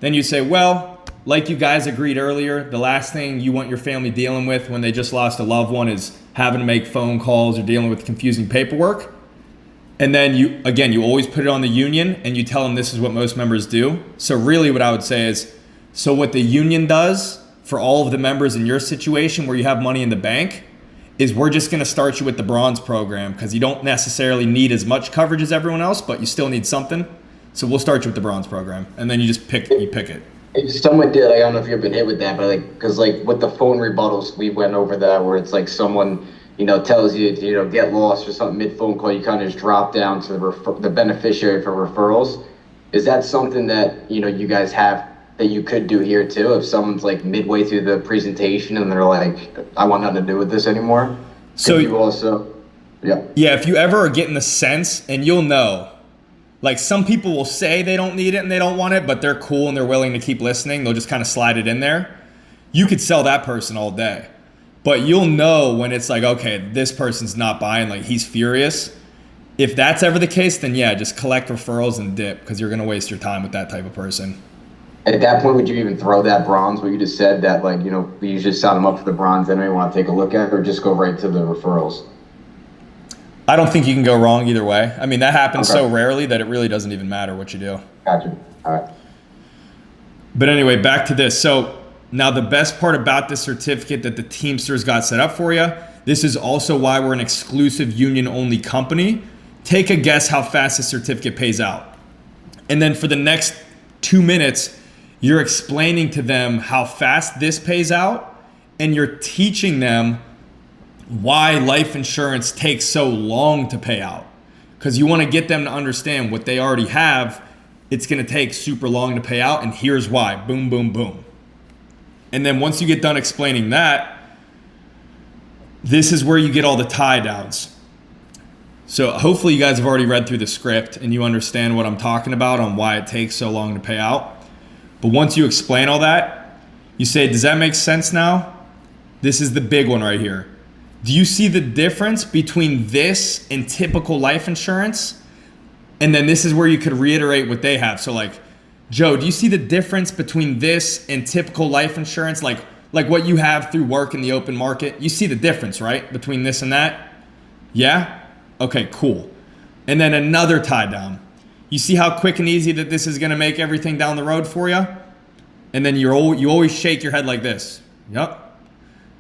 Then you say, well, like you guys agreed earlier, the last thing you want your family dealing with when they just lost a loved one is having to make phone calls or dealing with confusing paperwork. And then you always put it on the union and you tell them this is what most members do. So really what I would say is, so what the union does for all of the members in your situation where you have money in the bank is we're just going to start you with the bronze program because you don't necessarily need as much coverage as everyone else, but you still need something. So we'll start you with the bronze program, and then you just pick it.
If someone did, I don't know if you've been hit with that, but because with the phone rebuttals, we went over that where it's like someone, tells you to, get lost or something mid-phone call, you kind of just drop down to the beneficiary for referrals. Is that something that, you guys have that you could do here too? If someone's like midway through the presentation and they're like, I want nothing to do with this anymore.
So
you also, yeah.
Yeah, if you ever are getting the sense, and you'll know, like some people will say they don't need it and they don't want it, but they're cool and they're willing to keep listening. They'll just kind of slide it in there. You could sell that person all day, but you'll know when it's like, okay, this person's not buying, like he's furious. If that's ever the case, then yeah, just collect referrals and dip because you're going to waste your time with that type of person.
At that point, would you even throw that bronze, what you just said, that you just sign them up for the bronze, then you want to take a look at it, or just go right to the referrals?
I don't think you can go wrong either way. I mean, that happens so rarely that it really doesn't even matter what you do.
Gotcha. All right.
But anyway, back to this. So now the best part about this certificate that the Teamsters got set up for you, this is also why we're an exclusive union-only company. Take a guess how fast this certificate pays out. And then for the next 2 minutes, you're explaining to them how fast this pays out, and you're teaching them why life insurance takes so long to pay out. Because you want to get them to understand what they already have, it's going to take super long to pay out, and here's why. Boom, boom, boom. And then once you get done explaining that, this is where you get all the tie downs. So hopefully you guys have already read through the script and you understand what I'm talking about on why it takes so long to pay out. But once you explain all that, you say, does that make sense now? This is the big one right here. Do you see the difference between this and typical life insurance? And then this is where you could reiterate what they have. So like, Joe, do you see the difference between this and typical life insurance? Like what you have through work in the open market? You see the difference, right? Between this and that? Yeah? Okay, cool. And then another tie down. You see how quick and easy that this is gonna make everything down the road for you? And then you always shake your head like this. Yep.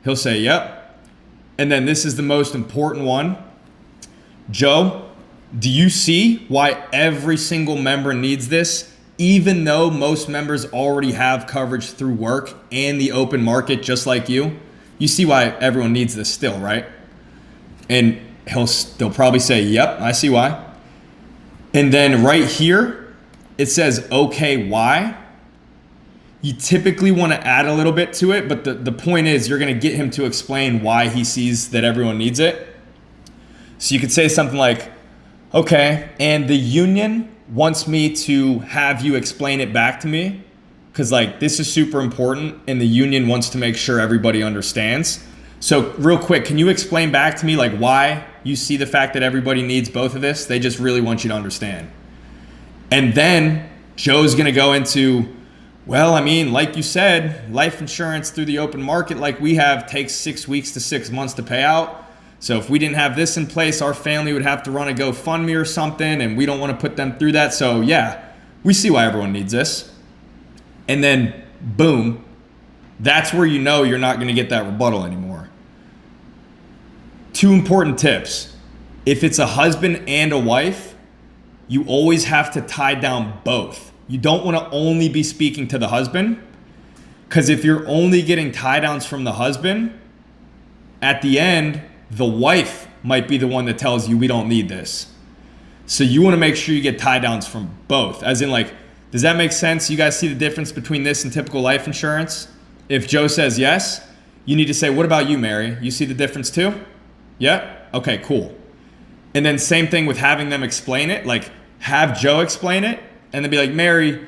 He'll say, yep. And then this is the most important one. Joe, do you see why every single member needs this, even though most members already have coverage through work and the open market just like you? You see why everyone needs this still, right? And they'll probably say, yep, I see why. And then right here, it says, okay, why? You typically want to add a little bit to it, but the point is you're going to get him to explain why he sees that everyone needs it. So you could say something like, okay, and the union wants me to have you explain it back to me because like this is super important and the union wants to make sure everybody understands. So real quick, can you explain back to me like why you see the fact that everybody needs both of this? They just really want you to understand. And then Joe's going to go into, well, I mean, like you said, life insurance through the open market like we have takes 6 weeks to 6 months to pay out. So if we didn't have this in place, our family would have to run a GoFundMe or something, and we don't want to put them through that. So yeah, we see why everyone needs this. And then boom, that's where you know you're not going to get that rebuttal anymore. 2 important tips. If it's a husband and a wife, you always have to tie down both. You don't want to only be speaking to the husband, because if you're only getting tie downs from the husband, at the end, the wife might be the one that tells you we don't need this. So you want to make sure you get tie downs from both. As in like, does that make sense? You guys see the difference between this and typical life insurance? If Joe says yes, you need to say, what about you, Mary? You see the difference too? Yeah? Okay, cool. And then same thing with having them explain it, like have Joe explain it and then be like, Mary,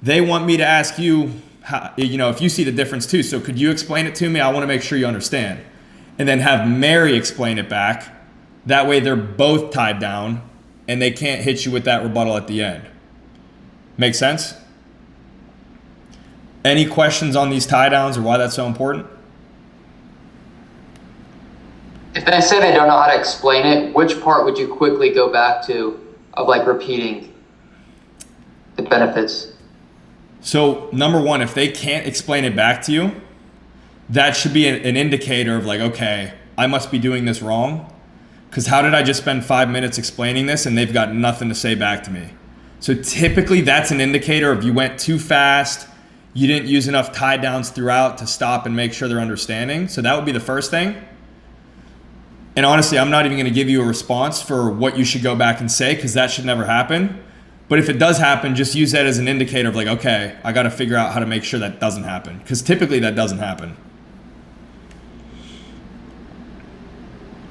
they want me to ask you, how, if you see the difference too. So could you explain it to me? I want to make sure you understand. And then have Mary explain it back. That way they're both tied down and they can't hit you with that rebuttal at the end. Make sense? Any questions on these tie downs or why that's so important?
If they say they don't know how to explain it, which part would you quickly go back to of like repeating the benefits?
So number one, if they can't explain it back to you, that should be an indicator of like, okay, I must be doing this wrong. Because how did I just spend 5 minutes explaining this and they've got nothing to say back to me? So typically that's an indicator of you went too fast, you didn't use enough tie downs throughout to stop and make sure they're understanding. So that would be the first thing. And honestly, I'm not even going to give you a response for what you should go back and say because that should never happen. But if it does happen, just use that as an indicator of like, okay, I got to figure out how to make sure that doesn't happen because typically that doesn't happen.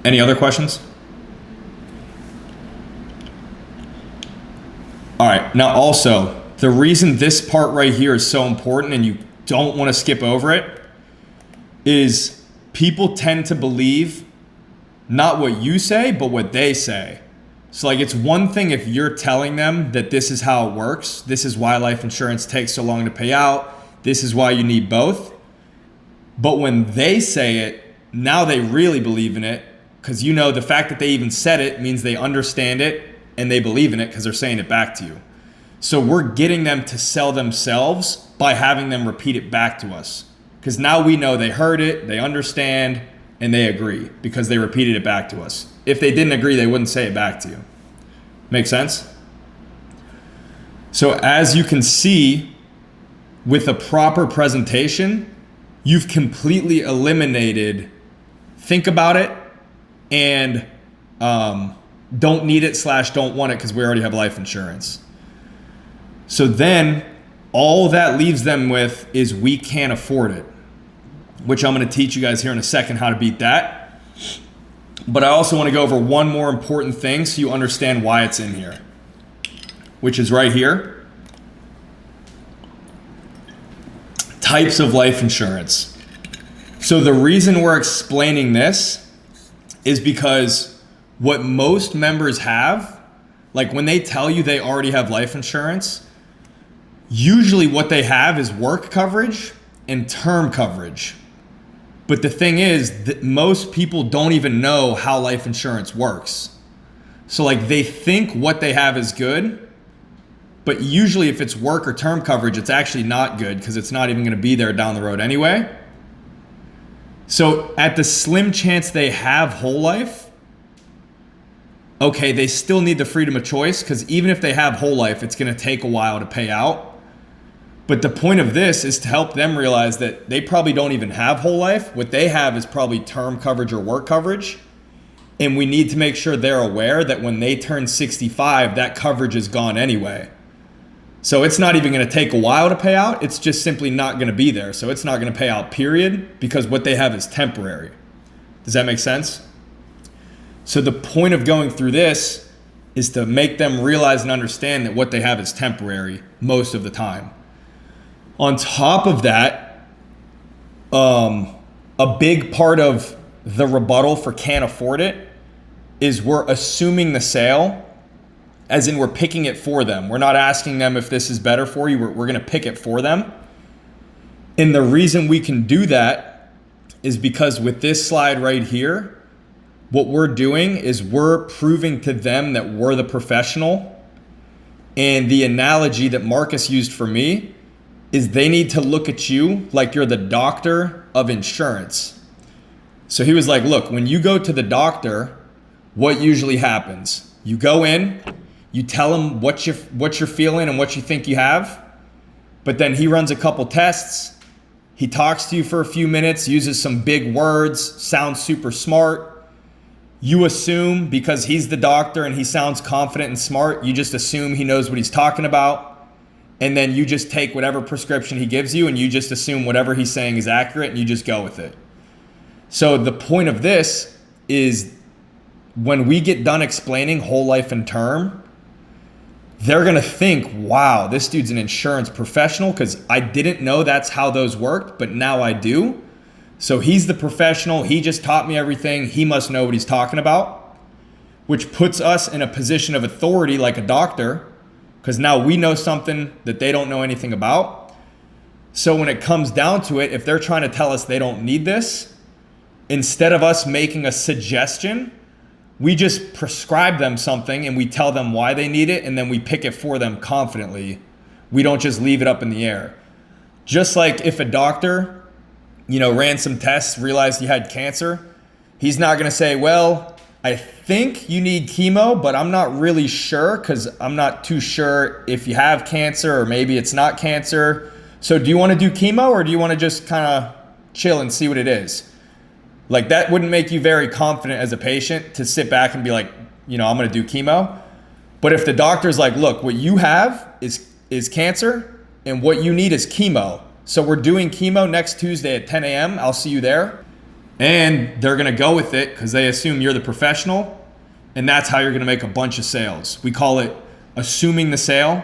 Any other questions? All right, now also, the reason this part right here is so important and you don't want to skip over it is people tend to believe not what you say, but what they say. So like it's one thing if you're telling them that this is how it works, this is why life insurance takes so long to pay out, this is why you need both. But when they say it, now they really believe in it because you know the fact that they even said it means they understand it and they believe in it because they're saying it back to you. So we're getting them to sell themselves by having them repeat it back to us. Because now we know they heard it, they understand, and they agree because they repeated it back to us. If they didn't agree, they wouldn't say it back to you. Make sense? So as you can see, with a proper presentation, you've completely eliminated think about it and don't need it / don't want it because we already have life insurance. So then all that leaves them with is we can't afford it, which I'm going to teach you guys here in a second how to beat that. But I also want to go over one more important thing so you understand why it's in here, which is right here. Types of life insurance. So the reason we're explaining this is because what most members have, like when they tell you they already have life insurance, usually what they have is work coverage and term coverage. But the thing is that most people don't even know how life insurance works. So like they think what they have is good, but usually if it's work or term coverage, it's actually not good because it's not even going to be there down the road anyway. So at the slim chance they have whole life, okay, they still need the freedom of choice because even if they have whole life, it's going to take a while to pay out. But the point of this is to help them realize that they probably don't even have whole life. What they have is probably term coverage or work coverage. And we need to make sure they're aware that when they turn 65, that coverage is gone anyway. So it's not even going to take a while to pay out. It's just simply not going to be there. So it's not going to pay out, period, because what they have is temporary. Does that make sense? So the point of going through this is to make them realize and understand that what they have is temporary most of the time. On top of that, a big part of the rebuttal for can't afford it is we're assuming the sale, as in we're picking it for them. We're not asking them if this is better for you. We're going to pick it for them. And the reason we can do that is because with this slide right here, what we're doing is we're proving to them that we're the professional. And the analogy that Marcus used for me is they need to look at you like you're the doctor of insurance. So he was like, look, when you go to the doctor, what usually happens? You go in, you tell him what you're feeling and what you think you have, but then he runs a couple tests. He talks to you for a few minutes, uses some big words, sounds super smart. You assume because he's the doctor and he sounds confident and smart, you just assume he knows what he's talking about. And then you just take whatever prescription he gives you and you just assume whatever he's saying is accurate and you just go with it. So the point of this is when we get done explaining whole life and term, they're going to think, wow, this dude's an insurance professional because I didn't know that's how those worked, but now I do. So he's the professional. He just taught me everything. He must know what he's talking about. which puts us in a position of authority like a doctor, because now we know something that they don't know anything about. So when it comes down to it, if they're trying to tell us they don't need this, instead of us making a suggestion, we just prescribe them something and we tell them why they need it, and then we pick it for them confidently. We don't just leave it up in the air. Just like if a doctor, ran some tests, realized you had cancer, he's not gonna say, well, I think you need chemo, but I'm not really sure because I'm not too sure if you have cancer or maybe it's not cancer. So do you want to do chemo or do you want to just kind of chill and see what it is? Like that wouldn't make you very confident as a patient to sit back and be like, I'm going to do chemo. But if the doctor's like, look, what you have is cancer and what you need is chemo. So we're doing chemo next Tuesday at 10 a.m. I'll see you there. And they're going to go with it because they assume you're the professional, and that's how you're going to make a bunch of sales. We call it assuming the sale,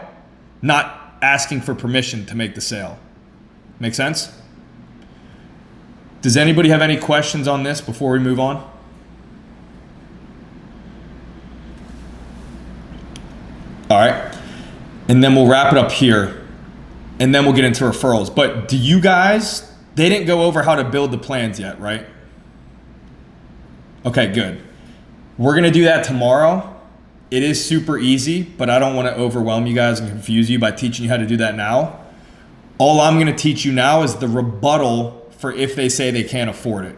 not asking for permission to make the sale. Make sense? Does anybody have any questions on this before we move on? All right. And then we'll wrap it up here, and then we'll get into referrals. But do you guys, they didn't go over how to build the plans yet, right? Okay, good. We're going to do that tomorrow. It is super easy, but I don't want to overwhelm you guys and confuse you by teaching you how to do that now. All I'm going to teach you now is the rebuttal for if they say they can't afford it.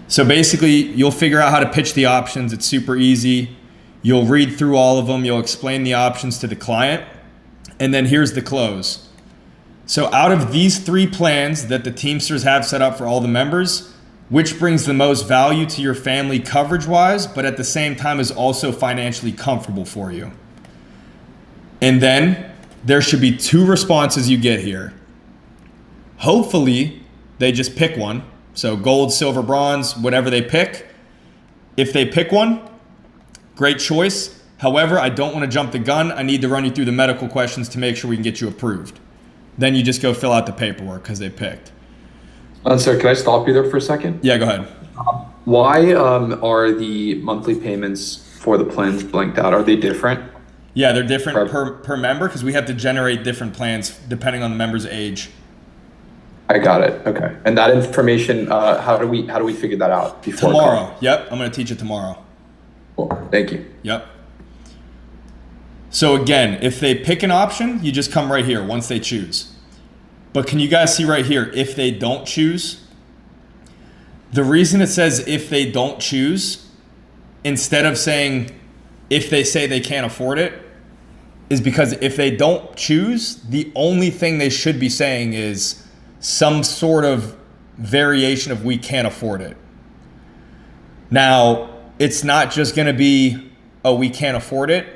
So basically, you'll figure out how to pitch the options. It's super easy. You'll read through all of them. You'll explain the options to the client. And then here's the close. So out of these 3 plans that the Teamsters have set up for all the members, which brings the most value to your family coverage-wise, but at the same time is also financially comfortable for you? And then there should be 2 responses you get here. Hopefully, they just pick one. So gold, silver, bronze, whatever they pick. If they pick one, great choice. However, I don't want to jump the gun. I need to run you through the medical questions to make sure we can get you approved. Then you just go fill out the paperwork because they picked.
Sir, can I stop you there for a second?
Yeah, go ahead.
Why are the monthly payments for the plans blanked out? Are they different?
Yeah, they're different per member because we have to generate different plans depending on the member's age.
I got it. Okay. And that information, how do we figure that out before
tomorrow? Yep, I'm going to teach it tomorrow.
Cool. Thank you.
Yep. So again, if they pick an option, you just come right here once they choose. But can you guys see right here, if they don't choose? The reason it says if they don't choose, instead of saying if they say they can't afford it, is because if they don't choose, the only thing they should be saying is some sort of variation of we can't afford it. Now, it's not just going to be, oh, we can't afford it.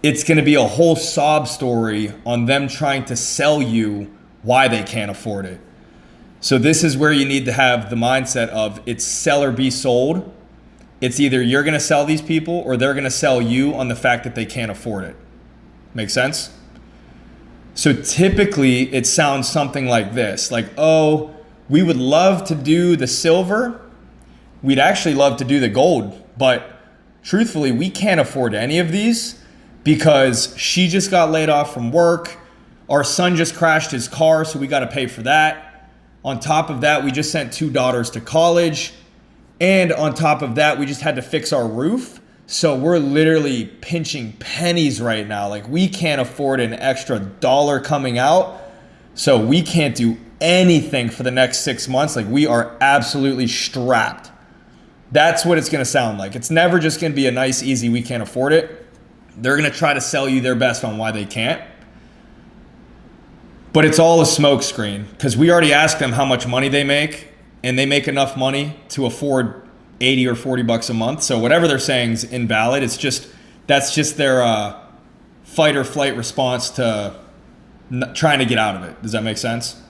It's going to be a whole sob story on them trying to sell you why they can't afford it. So this is where you need to have the mindset of it's sell or be sold. It's either you're going to sell these people or they're going to sell you on the fact that they can't afford it. Make sense? So typically it sounds something like this, like, oh, we would love to do the silver. We'd actually love to do the gold, but truthfully, we can't afford any of these because she just got laid off from work. Our son just crashed his car, so we got to pay for that. On top of that, we just sent 2 daughters to college. And on top of that, we just had to fix our roof. So we're literally pinching pennies right now. Like we can't afford an extra dollar coming out. So we can't do anything for the next 6 months. Like we are absolutely strapped. That's what it's going to sound like. It's never just going to be a nice, easy, we can't afford it. They're going to try to sell you their best on why they can't. But it's all a smokescreen because we already asked them how much money they make, and they make enough money to afford 80 or 40 bucks a month. So whatever they're saying is invalid. That's just their fight or flight response to trying to get out of it. Does that make sense?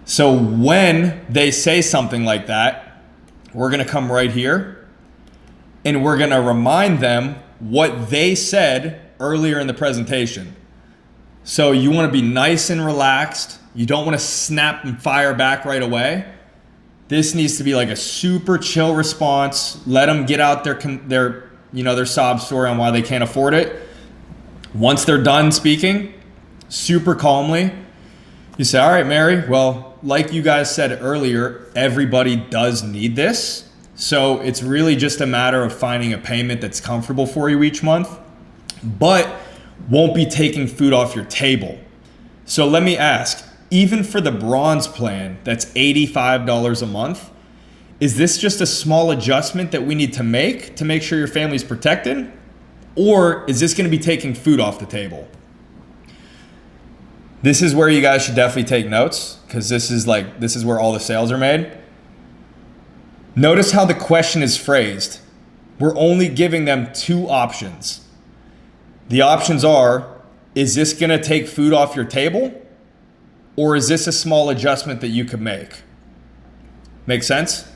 So when they say something like that, we're going to come right here and we're going to remind them what they said earlier in the presentation. So you want to be nice and relaxed. You don't want to snap and fire back right away. This needs to be like a super chill response. Let them get out their sob story on why they can't afford it. Once they're done speaking, super calmly, you say, all right, Mary, well, like you guys said earlier, everybody does need this. So it's really just a matter of finding a payment that's comfortable for you each month, but won't be taking food off your table. So let me ask, even for the bronze plan, that's $85 a month, is this just a small adjustment that we need to make sure your family's protected? Or is this gonna be taking food off the table? This is where you guys should definitely take notes, because this is where all the sales are made. Notice how the question is phrased. We're only giving them two options. The options are, is this gonna take food off your table? Or is this a small adjustment that you could make? Make sense?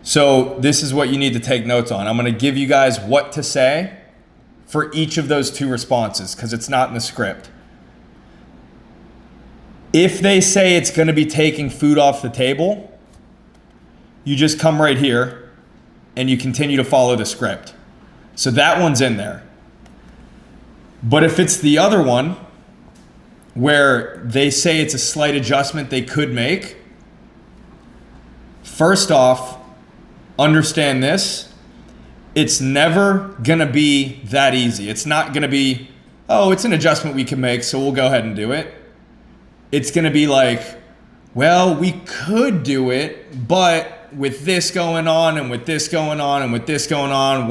So this is what you need to take notes on. I'm gonna give you guys what to say for each of those two responses, because it's not in the script. If they say it's gonna be taking food off the table, you just come right here and you continue to follow the script. So that one's in there. But if it's the other one, where they say it's a slight adjustment they could make, first off, understand this, it's never gonna be that easy. It's not gonna be, oh, it's an adjustment we can make, so we'll go ahead and do it. It's gonna be like, well, we could do it, but with this going on and with this going on and with this going on,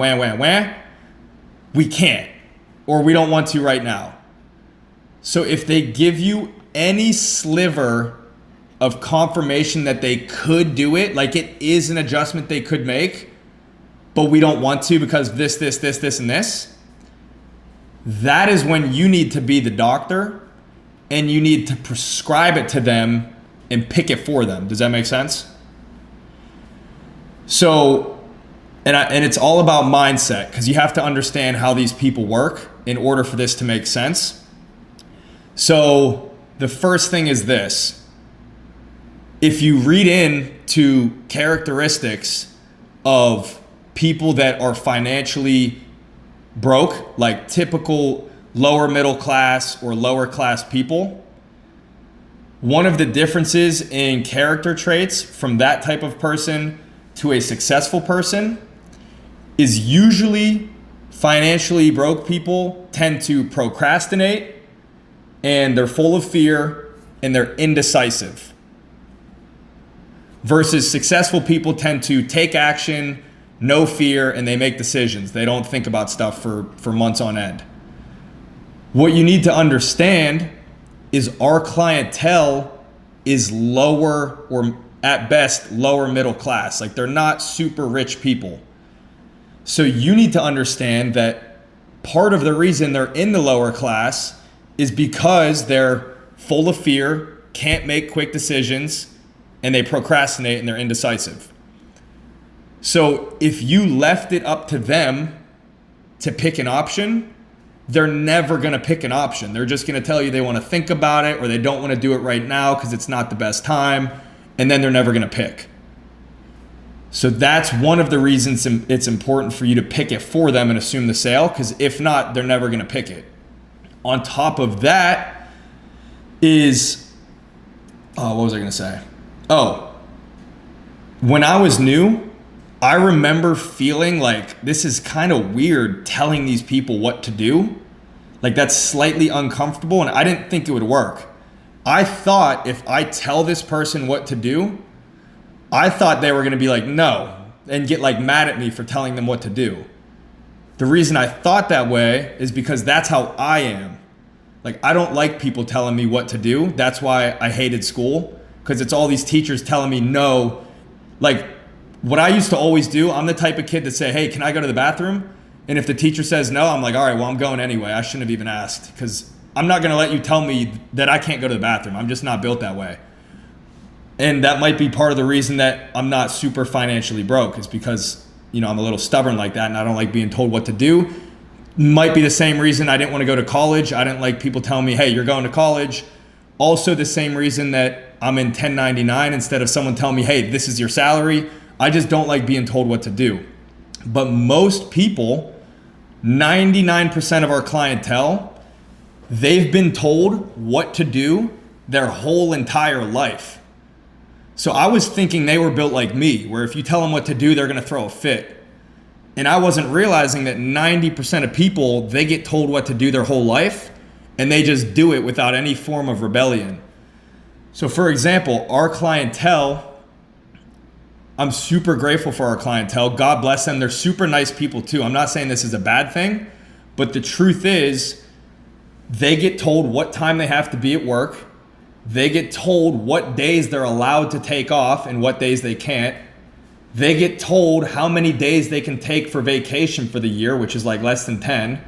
we can't, or we don't want to right now. So if they give you any sliver of confirmation that they could do it, like it is an adjustment they could make, but we don't want to because this, and this, that is when you need to be the doctor and you need to prescribe it to them and pick it for them. Does that make sense? So, and it's all about mindset, because you have to understand how these people work in order for this to make sense. So the first thing is this. If you read into characteristics of people that are financially broke, like typical lower middle class or lower class people, one of the differences in character traits from that type of person to a successful person is usually financially broke people tend to procrastinate, and they're full of fear, and they're indecisive. Versus successful people tend to take action, no fear, and they make decisions. They don't think about stuff for months on end. What you need to understand is our clientele is lower, or at best lower middle class. Like, they're not super rich people. So you need to understand that part of the reason they're in the lower class is because they're full of fear, can't make quick decisions, and they procrastinate and they're indecisive. So if you left it up to them to pick an option, they're never gonna pick an option. They're just gonna tell you they wanna think about it, or they don't wanna do it right now because it's not the best time, and then they're never gonna pick. So that's one of the reasons it's important for you to pick it for them and assume the sale, because if not, they're never gonna pick it. On top of that is, what was I gonna say? Oh, when I was new, I remember feeling like this is kind of weird telling these people what to do. Like, that's slightly uncomfortable, and I didn't think it would work. I thought if I tell this person what to do, I thought they were gonna be like, no, and get like mad at me for telling them what to do. The reason I thought that way is because that's how I am. Like, I don't like people telling me what to do. That's why I hated school, because it's all these teachers telling me no. Like, what I used to always do, I'm the type of kid that say, hey, can I go to the bathroom? And if the teacher says no, I'm like, all right, well, I'm going anyway. I shouldn't have even asked, because I'm not gonna let you tell me that I can't go to the bathroom. I'm just not built that way. And that might be part of the reason that I'm not super financially broke, is because, I'm a little stubborn like that and I don't like being told what to do. Might be the same reason I didn't want to go to college. I didn't like people telling me, hey, you're going to college. Also the same reason that I'm in 1099 instead of someone telling me, hey, this is your salary. I just don't like being told what to do. But most people, 99% of our clientele, they've been told what to do their whole entire life. So I was thinking they were built like me, where if you tell them what to do, they're gonna throw a fit. And I wasn't realizing that 90% of people, they get told what to do their whole life and they just do it without any form of rebellion. So for example, our clientele, I'm super grateful for our clientele. God bless them. They're super nice people too. I'm not saying this is a bad thing, but the truth is they get told what time they have to be at work. They get told what days they're allowed to take off and what days they can't. They get told how many days they can take for vacation for the year, which is like less than 10.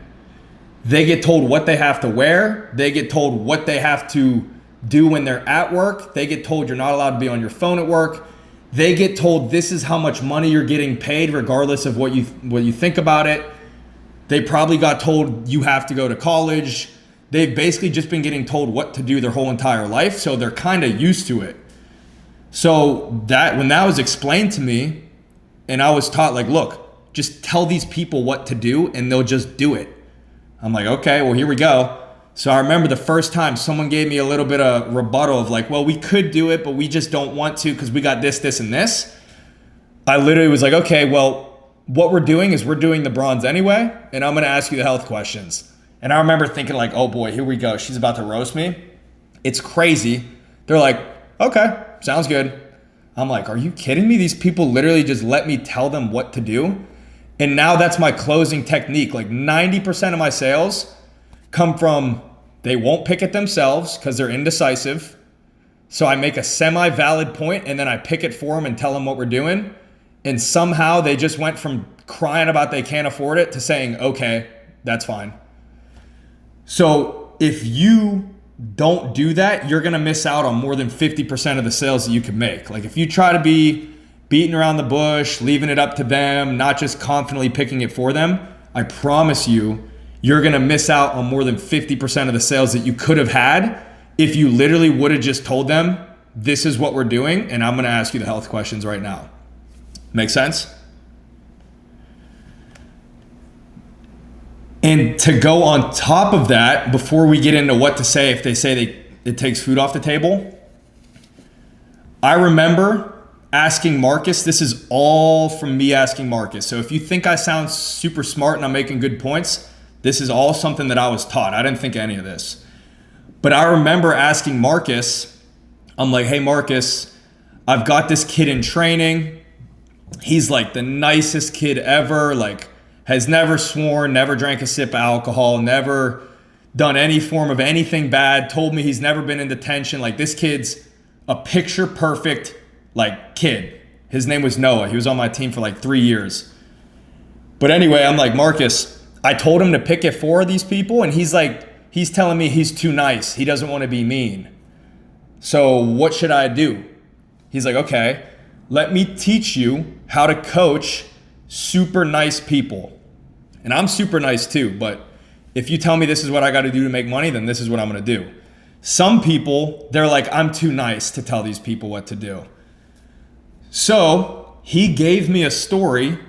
They get told what they have to wear. They get told what they have to do when they're at work. They get told you're not allowed to be on your phone at work. They get told this is how much money you're getting paid regardless of what you think about it. They probably got told you have to go to college. They've basically just been getting told what to do their whole entire life, so they're kind of used to it. So that when that was explained to me and I was taught like, look, just tell these people what to do and they'll just do it. I'm like, okay, well, here we go. So I remember the first time someone gave me a little bit of rebuttal of like, well, we could do it, but we just don't want to because we got this, this, and this. I literally was like, okay, well, what we're doing is we're doing the bronze anyway, and I'm going to ask you the health questions. And I remember thinking like, oh boy, here we go. She's about to roast me. It's crazy. They're like, okay, sounds good. I'm like, are you kidding me? These people literally just let me tell them what to do. And now that's my closing technique. Like 90% of my sales come from they won't pick it themselves because they're indecisive. So I make a semi-valid point and then I pick it for them and tell them what we're doing. And somehow they just went from crying about they can't afford it to saying, okay, that's fine. So if you don't do that, you're gonna miss out on more than 50% of the sales that you can make. Like if you try to be beating around the bush, leaving it up to them, not just confidently picking it for them, I promise you, you're gonna miss out on more than 50% of the sales that you could have had if you literally would have just told them, this is what we're doing, and I'm gonna ask you the health questions right now. Make sense? And to go on top of that, before we get into what to say if they say it takes food off the table, I remember asking Marcus, this is all from me asking Marcus. So if you think I sound super smart and I'm making good points, this is all something that I was taught. I didn't think any of this. But I remember asking Marcus, I'm like, hey Marcus, I've got this kid in training. He's like the nicest kid ever, like has never sworn, never drank a sip of alcohol, never done any form of anything bad, told me he's never been in detention. Like this kid's a picture perfect like kid. His name was Noah. He was on my team for like 3 years. But anyway, I'm like, Marcus, I told him to pick it for these people and he's telling me he's too nice. He doesn't want to be mean. So what should I do? He's like, okay, let me teach you how to coach super nice people. And I'm super nice too, but if you tell me this is what I got to do to make money, then this is what I'm going to do. Some people, they're like, I'm too nice to tell these people what to do. So he gave me a story,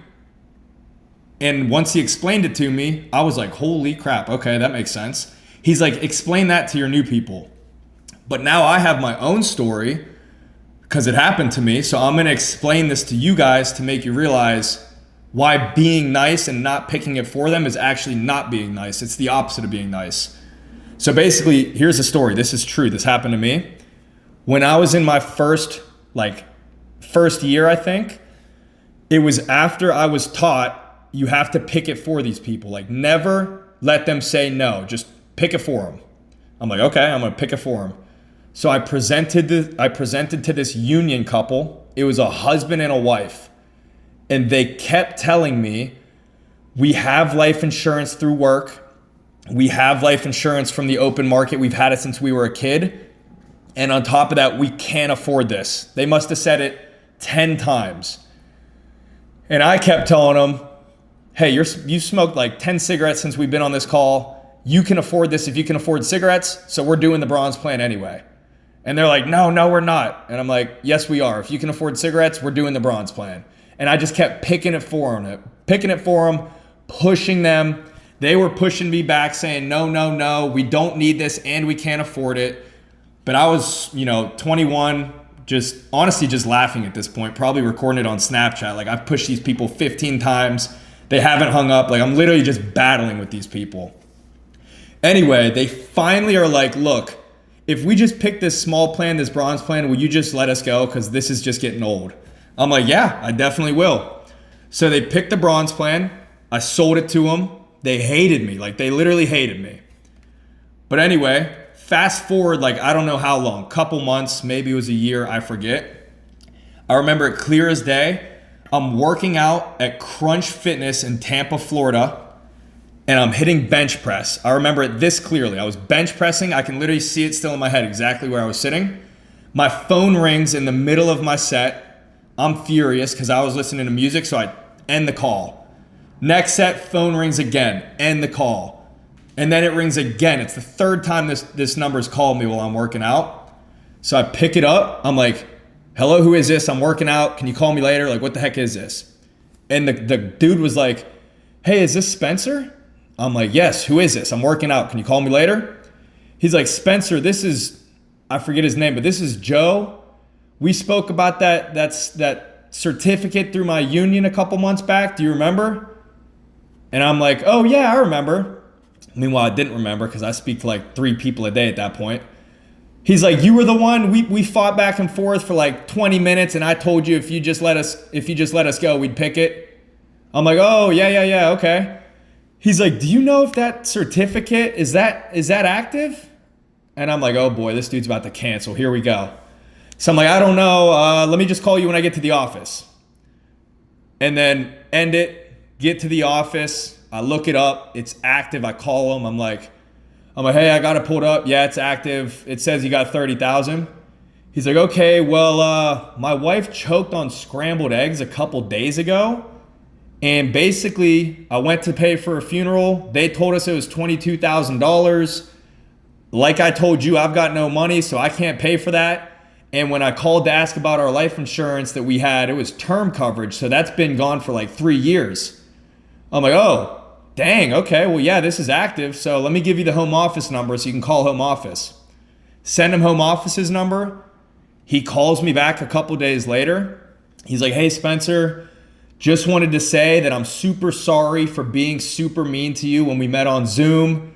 and once he explained it to me, I was like, holy crap, okay, that makes sense. He's like, explain that to your new people. But now I have my own story because it happened to me, so I'm going to explain this to you guys to make you realize why being nice and not picking it for them is actually not being nice. It's the opposite of being nice. So basically, here's the story. This is true. This happened to me. When I was in my first year, I think, it was after I was taught you have to pick it for these people. Like never let them say no, just pick it for them. I'm like, okay, I'm gonna pick it for them. So I presented to this union couple. It was a husband and a wife. And they kept telling me, we have life insurance through work. We have life insurance from the open market. We've had it since we were a kid. And on top of that, we can't afford this. They must have said it 10 times. And I kept telling them, hey, you smoked like 10 cigarettes since we've been on this call. You can afford this if you can afford cigarettes. So we're doing the bronze plan anyway. And they're like, no, we're not. And I'm like, yes, we are. If you can afford cigarettes, we're doing the bronze plan. And I just kept picking it for them, pushing them. They were pushing me back saying, no, we don't need this and we can't afford it. But I was, 21, just honestly just laughing at this point, probably recording it on Snapchat. Like, I've pushed these people 15 times. They haven't hung up. Like, I'm literally just battling with these people. Anyway, they finally are like, look, if we just pick this small plan, this bronze plan, will you just let us go? Because this is just getting old. I'm like, yeah, I definitely will. So they picked the bronze plan. I sold it to them. They hated me. Like, they literally hated me. But anyway, fast forward, like, I don't know how long, couple months, maybe it was a year, I forget. I remember it clear as day. I'm working out at Crunch Fitness in Tampa, Florida, and I'm hitting bench press. I remember it this clearly. I was bench pressing. I can literally see it still in my head, exactly where I was sitting. My phone rings in the middle of my set. I'm furious because I was listening to music, so I end the call. Next set, phone rings again, end the call. And then it rings again. It's the third time this number's called me while I'm working out. So I pick it up. I'm like, hello, who is this? I'm working out. Can you call me later? Like, what the heck is this? And the dude was like, hey, is this Spencer? I'm like, yes, who is this? I'm working out. Can you call me later? He's like, Spencer, this is, I forget his name, but this is Joe. We spoke about that certificate through my union a couple months back. Do you remember? And I'm like, oh yeah, I remember. Meanwhile, I didn't remember because I speak to like 3 people a day at that point. He's like, you were the one, we fought back and forth for like 20 minutes and I told you if you just let us go, we'd pick it. I'm like, oh yeah, okay. He's like, do you know if that certificate, is that active? And I'm like, oh boy, this dude's about to cancel. Here we go. So I'm like, I don't know. Let me just call you when I get to the office. And then end it, get to the office. I look it up. It's active. I call him. I'm like, hey, I got it pulled up. Yeah, it's active. It says you got 30,000. He's like, okay, well, my wife choked on scrambled eggs a couple days ago. And basically, I went to pay for a funeral. They told us it was $22,000. Like I told you, I've got no money, so I can't pay for that. And when I called to ask about our life insurance that we had, it was term coverage. So that's been gone for like 3 years. I'm like, oh, dang, okay. Well, yeah, this is active. So let me give you the home office number so you can call home office. Send him home office's number. He calls me back a couple days later. He's like, hey, Spencer, just wanted to say that I'm super sorry for being super mean to you when we met on Zoom.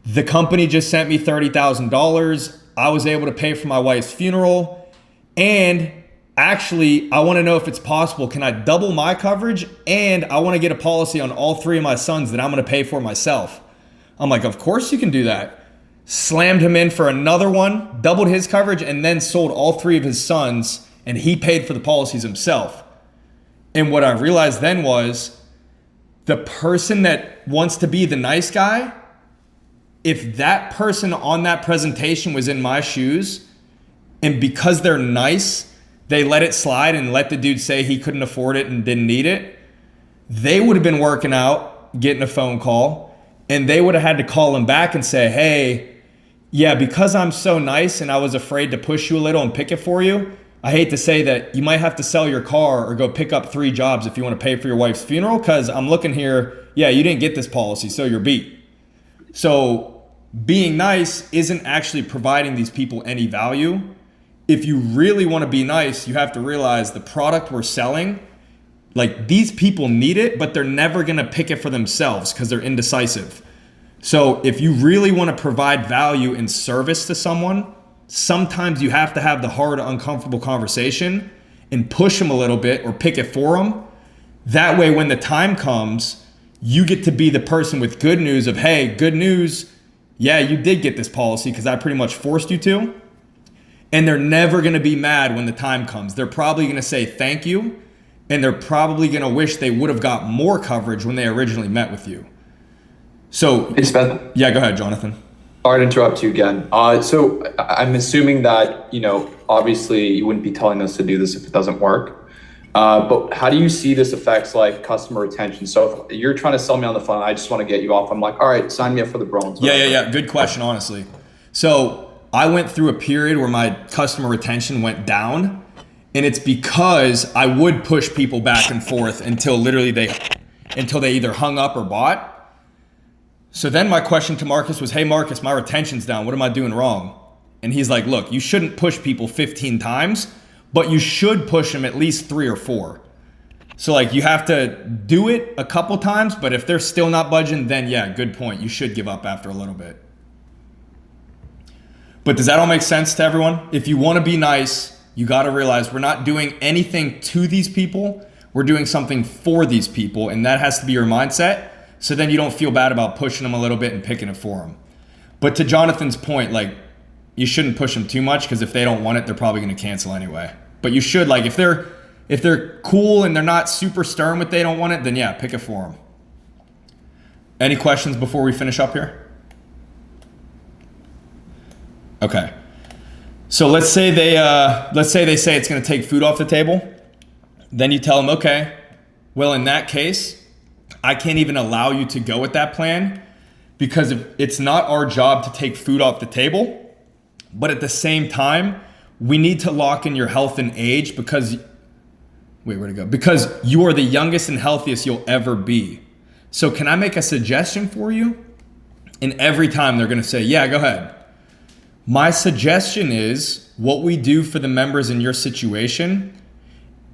The company just sent me $30,000. I was able to pay for my wife's funeral. And actually, I want to know if it's possible. Can I double my coverage? And I want to get a policy on all 3 of my sons that I'm going to pay for myself. I'm like, of course you can do that. Slammed him in for another one, doubled his coverage, and then sold all 3 of his sons. And he paid for the policies himself. And what I realized then was the person that wants to be the nice guy, if that person on that presentation was in my shoes, and because they're nice, they let it slide and let the dude say he couldn't afford it and didn't need it, they would have been working out, getting a phone call, and they would have had to call him back and say, hey, yeah, because I'm so nice and I was afraid to push you a little and pick it for you, I hate to say that you might have to sell your car or go pick up 3 jobs if you want to pay for your wife's funeral, because I'm looking here, yeah, you didn't get this policy, so you're beat. So being nice isn't actually providing these people any value. If you really want to be nice, you have to realize the product we're selling, like, these people need it, but they're never going to pick it for themselves because they're indecisive. So if you really want to provide value and service to someone, sometimes you have to have the hard, uncomfortable conversation and push them a little bit or pick it for them. That way, when the time comes, you get to be the person with good news of, hey, good news. Yeah, you did get this policy because I pretty much forced you to. And they're never going to be mad when the time comes. They're probably going to say thank you. And they're probably going to wish they would have got more coverage when they originally met with you. So, yeah, go ahead, Jonathan.
Sorry to interrupt you again. So I'm assuming that, obviously you wouldn't be telling us to do this if it doesn't work. But how do you see this affects like customer retention? So if you're trying to sell me on the phone, I just want to get you off. I'm like, all right, sign me up for the bronze.
Yeah. Good question, honestly. So I went through a period where my customer retention went down, and it's because I would push people back and forth until they either hung up or bought. So then my question to Marcus was, hey Marcus, my retention's down. What am I doing wrong? And he's like, look, you shouldn't push people 15 times, but you should push them at least 3 or 4. So like you have to do it a couple times, but if they're still not budging, then yeah, good point. You should give up after a little bit. But does that all make sense to everyone? If you want to be nice, you got to realize we're not doing anything to these people. We're doing something for these people, and that has to be your mindset. So then you don't feel bad about pushing them a little bit and picking it for them. But to Jonathan's point, like you shouldn't push them too much, because if they don't want it, they're probably going to cancel anyway. But you should, like if they're cool and they're not super stern with they don't want it, then yeah, pick it for them. Any questions before we finish up here? Okay. So let's say they say it's going to take food off the table. Then you tell them, okay, well, in that case, I can't even allow you to go with that plan, because it's not our job to take food off the table. But at the same time, we need to lock in your health and age because you are the youngest and healthiest you'll ever be. So can I make a suggestion for you? And every time they're going to say, yeah, go ahead. My suggestion is what we do for the members in your situation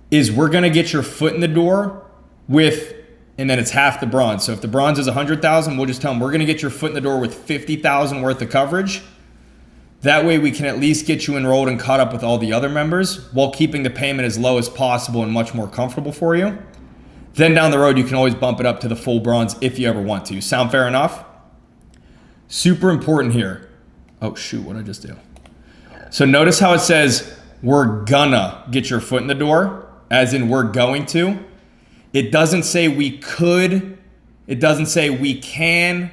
is we're going to get your foot in the door with, and then it's half the bronze. So if the bronze is 100,000, we'll just tell them we're going to get your foot in the door with 50,000 worth of coverage. That way we can at least get you enrolled and caught up with all the other members while keeping the payment as low as possible and much more comfortable for you. Then down the road, you can always bump it up to the full bronze if you ever want to. Sound fair enough? Super important here. Oh shoot, what did I just do? So notice how it says, we're gonna get your foot in the door, as in we're going to. It doesn't say we could. It doesn't say we can.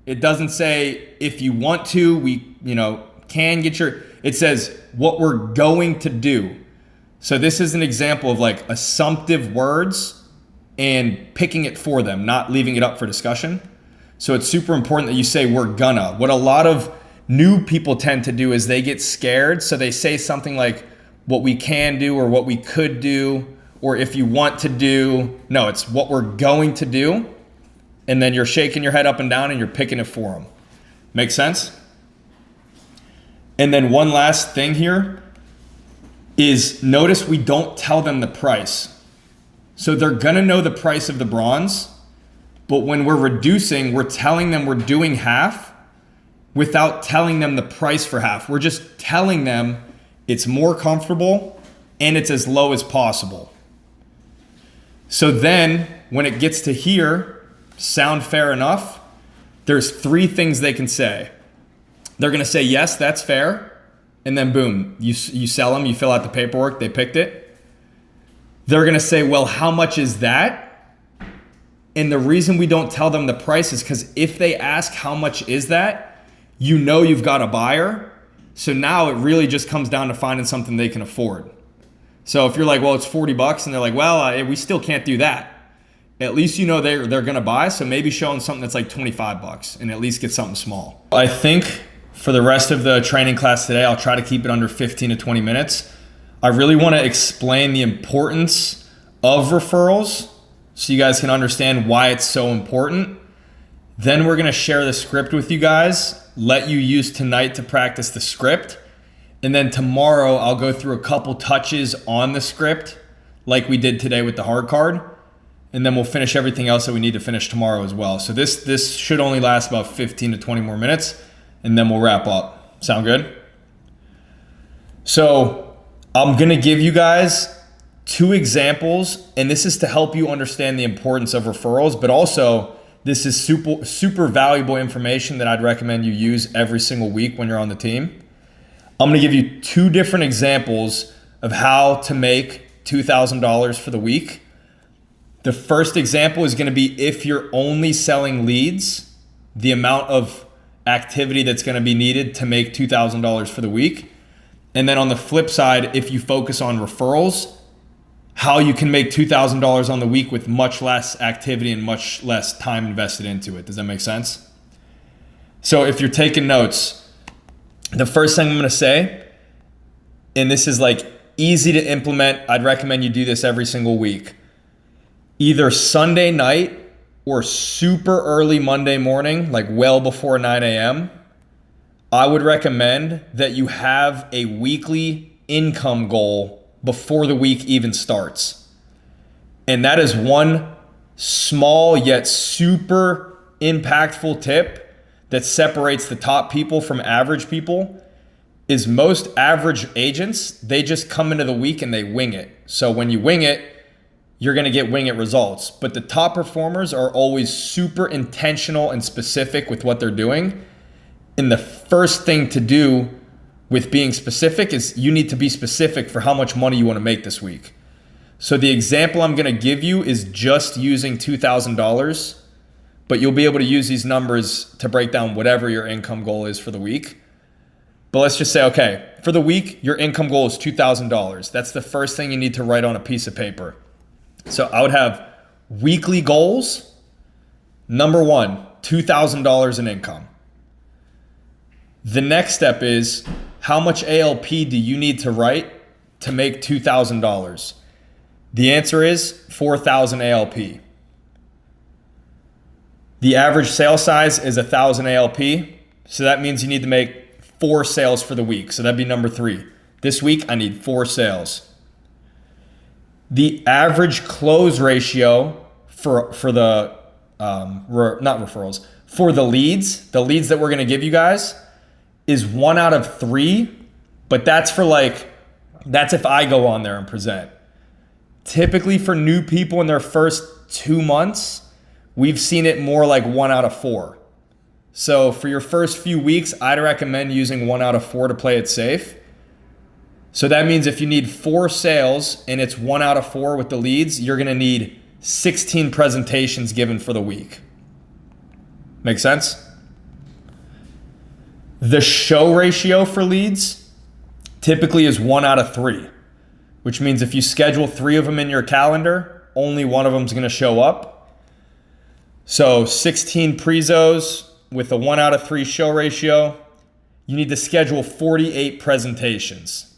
It doesn't say if you want to, we can get your, it says what we're going to do. So this is an example of like assumptive words and picking it for them, not leaving it up for discussion. So it's super important that you say we're gonna. What a lot of new people tend to do is they get scared. So they say something like what we can do or what we could do or if you want to do. No, it's what we're going to do. And then you're shaking your head up and down and you're picking it for them. Make sense? And then one last thing here is notice we don't tell them the price. So they're gonna know the price of the bronze, but when we're reducing, we're telling them we're doing half without telling them the price for half. We're just telling them it's more comfortable and it's as low as possible. So then when it gets to here, sound fair enough? There's 3 things they can say. They're gonna say, yes, that's fair. And then boom, you sell them, you fill out the paperwork, they picked it. They're gonna say, well, how much is that? And the reason we don't tell them the price is because if they ask how much is that, you've got a buyer. So now it really just comes down to finding something they can afford. So if you're like, well, it's $40 and they're like, well, we still can't do that. At least they're gonna buy. So maybe show them something that's like $25 and at least get something small. I think for the rest of the training class today, I'll try to keep it under 15 to 20 minutes. I really wanna explain the importance of referrals so you guys can understand why it's so important. Then we're gonna share the script with you guys, let you use tonight to practice the script. And then tomorrow I'll go through a couple touches on the script like we did today with the hard card. And then we'll finish everything else that we need to finish tomorrow as well. So this should only last about 15 to 20 more minutes and then we'll wrap up. Sound good? So I'm gonna give you guys 2 examples, and this is to help you understand the importance of referrals, but also this is super valuable information that I'd recommend you use every single week when you're on the team. I'm gonna give you 2 different examples of how to make $2,000 for the week. The first example is gonna be if you're only selling leads, the amount of activity that's gonna be needed to make $2,000 for the week. And then on the flip side, if you focus on referrals, how you can make $2,000 on the week with much less activity and much less time invested into it. Does that make sense? So if you're taking notes, the first thing I'm going to say, and this is like easy to implement, I'd recommend you do this every single week. Either Sunday night or super early Monday morning, like well before 9 a.m., I would recommend that you have a weekly income goal before the week even starts. And that is one small yet super impactful tip that separates the top people from average people. Is most average agents, they just come into the week and they wing it. So when you wing it, you're going to get wing it results. But the top performers are always super intentional and specific with what they're doing. And the first thing to do with being specific is you need to be specific for how much money you want to make this week. So the example I'm going to give you is just using $2,000, but you'll be able to use these numbers to break down whatever your income goal is for the week. But let's just say, okay, for the week, your income goal is $2,000. That's the first thing you need to write on a piece of paper. So I would have weekly goals. Number one, $2,000 in income. The next step is, how much ALP do you need to write to make $2,000? The answer is 4,000 ALP. The average sale size is 1,000 ALP. So that means you need to make 4 sales for the week. So that'd be number 3. This week, I need 4 sales. The average close ratio for the, not referrals, for the leads that we're going to give you guys is 1 out of 3, but that's if I go on there and present. Typically for new people in their first 2 months, we've seen it more like 1 out of 4. So for your first few weeks, I'd recommend using 1 out of 4 to play it safe. So that means if you need 4 sales and it's 1 out of 4 with the leads, you're going to need 16 presentations given for the week. Make sense? The show ratio for leads typically is 1 out of 3, which means if you schedule 3 of them in your calendar, only 1 of them is going to show up. So 16 prezos with a 1 out of 3 show ratio, you need to schedule 48 presentations.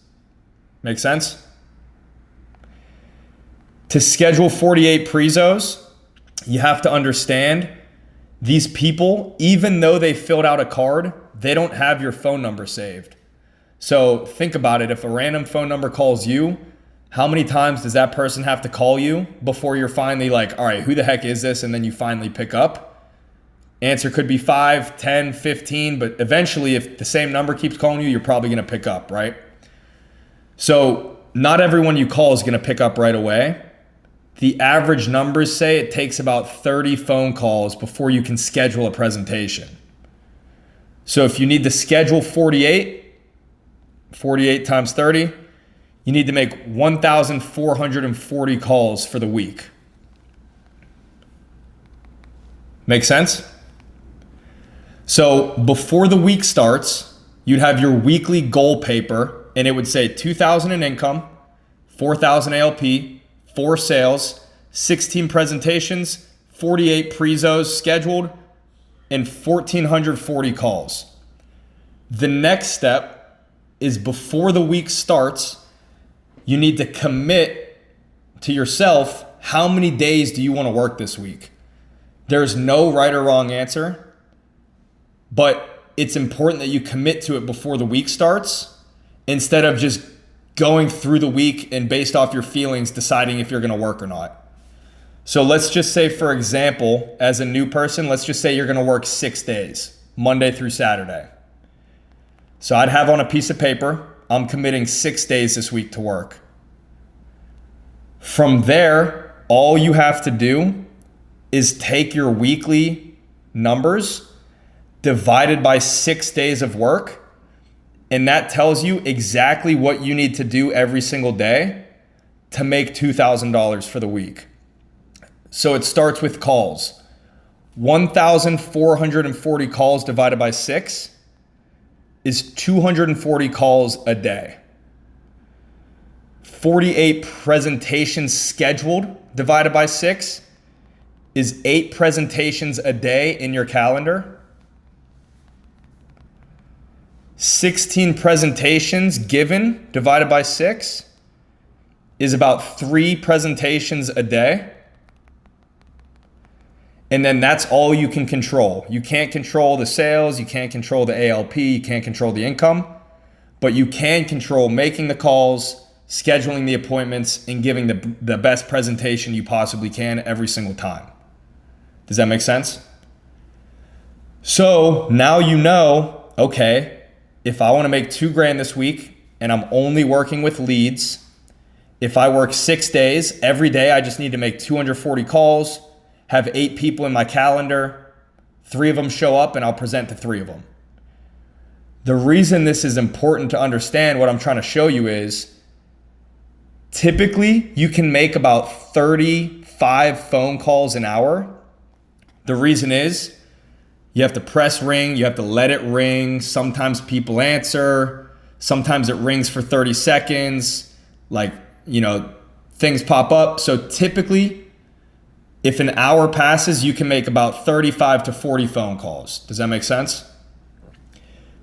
Make sense? To schedule 48 prezos, you have to understand these people, even though they filled out a card, they don't have your phone number saved. So think about it. If a random phone number calls you, how many times does that person have to call you before you're finally like, all right, who the heck is this? And then you finally pick up. Answer could be 5, 10, 15, but eventually if the same number keeps calling you, you're probably going to pick up, right? So not everyone you call is going to pick up right away. The average numbers say it takes about 30 phone calls before you can schedule a presentation. So if you need to schedule 48 times 30, you need to make 1,440 calls for the week. Make sense? So before the week starts, you'd have your weekly goal paper, and it would say 2,000 in income, 4,000 ALP, 4 sales, 16 presentations, 48 prezos scheduled, and 1,440 calls. The next step is before the week starts, you need to commit to yourself, how many days do you want to work this week? There's no right or wrong answer, but it's important that you commit to it before the week starts instead of just going through the week and based off your feelings deciding if you're going to work or not. So let's just say, for example, as a new person, let's just say you're going to work 6 days, Monday through Saturday. So I'd have on a piece of paper, I'm committing 6 days this week to work. From there, all you have to do is take your weekly numbers divided by 6 days of work, and that tells you exactly what you need to do every single day to make $2,000 for the week. So it starts with calls. 1,440 calls divided by 6 is 240 calls a day. 48 presentations scheduled divided by 6 is 8 presentations a day in your calendar. 16 presentations given divided by 6 is about 3 presentations a day. And then that's all you can control. You can't control the sales, you can't control the ALP, you can't control the income, but you can control making the calls, scheduling the appointments, and giving the best presentation you possibly can every single time. Does that make sense? So now you know, okay, if I want to make $2,000 this week and I'm only working with leads, if I work 6 days, every day I just need to make 240 calls, have 8 people in my calendar, 3 of them show up and I'll present to 3 of them. The reason this is important to understand what I'm trying to show you is typically you can make about 35 phone calls an hour. The reason is you have to press ring, you have to let it ring. Sometimes people answer, sometimes it rings for 30 seconds, things pop up. So typically, if an hour passes, you can make about 35 to 40 phone calls. Does that make sense?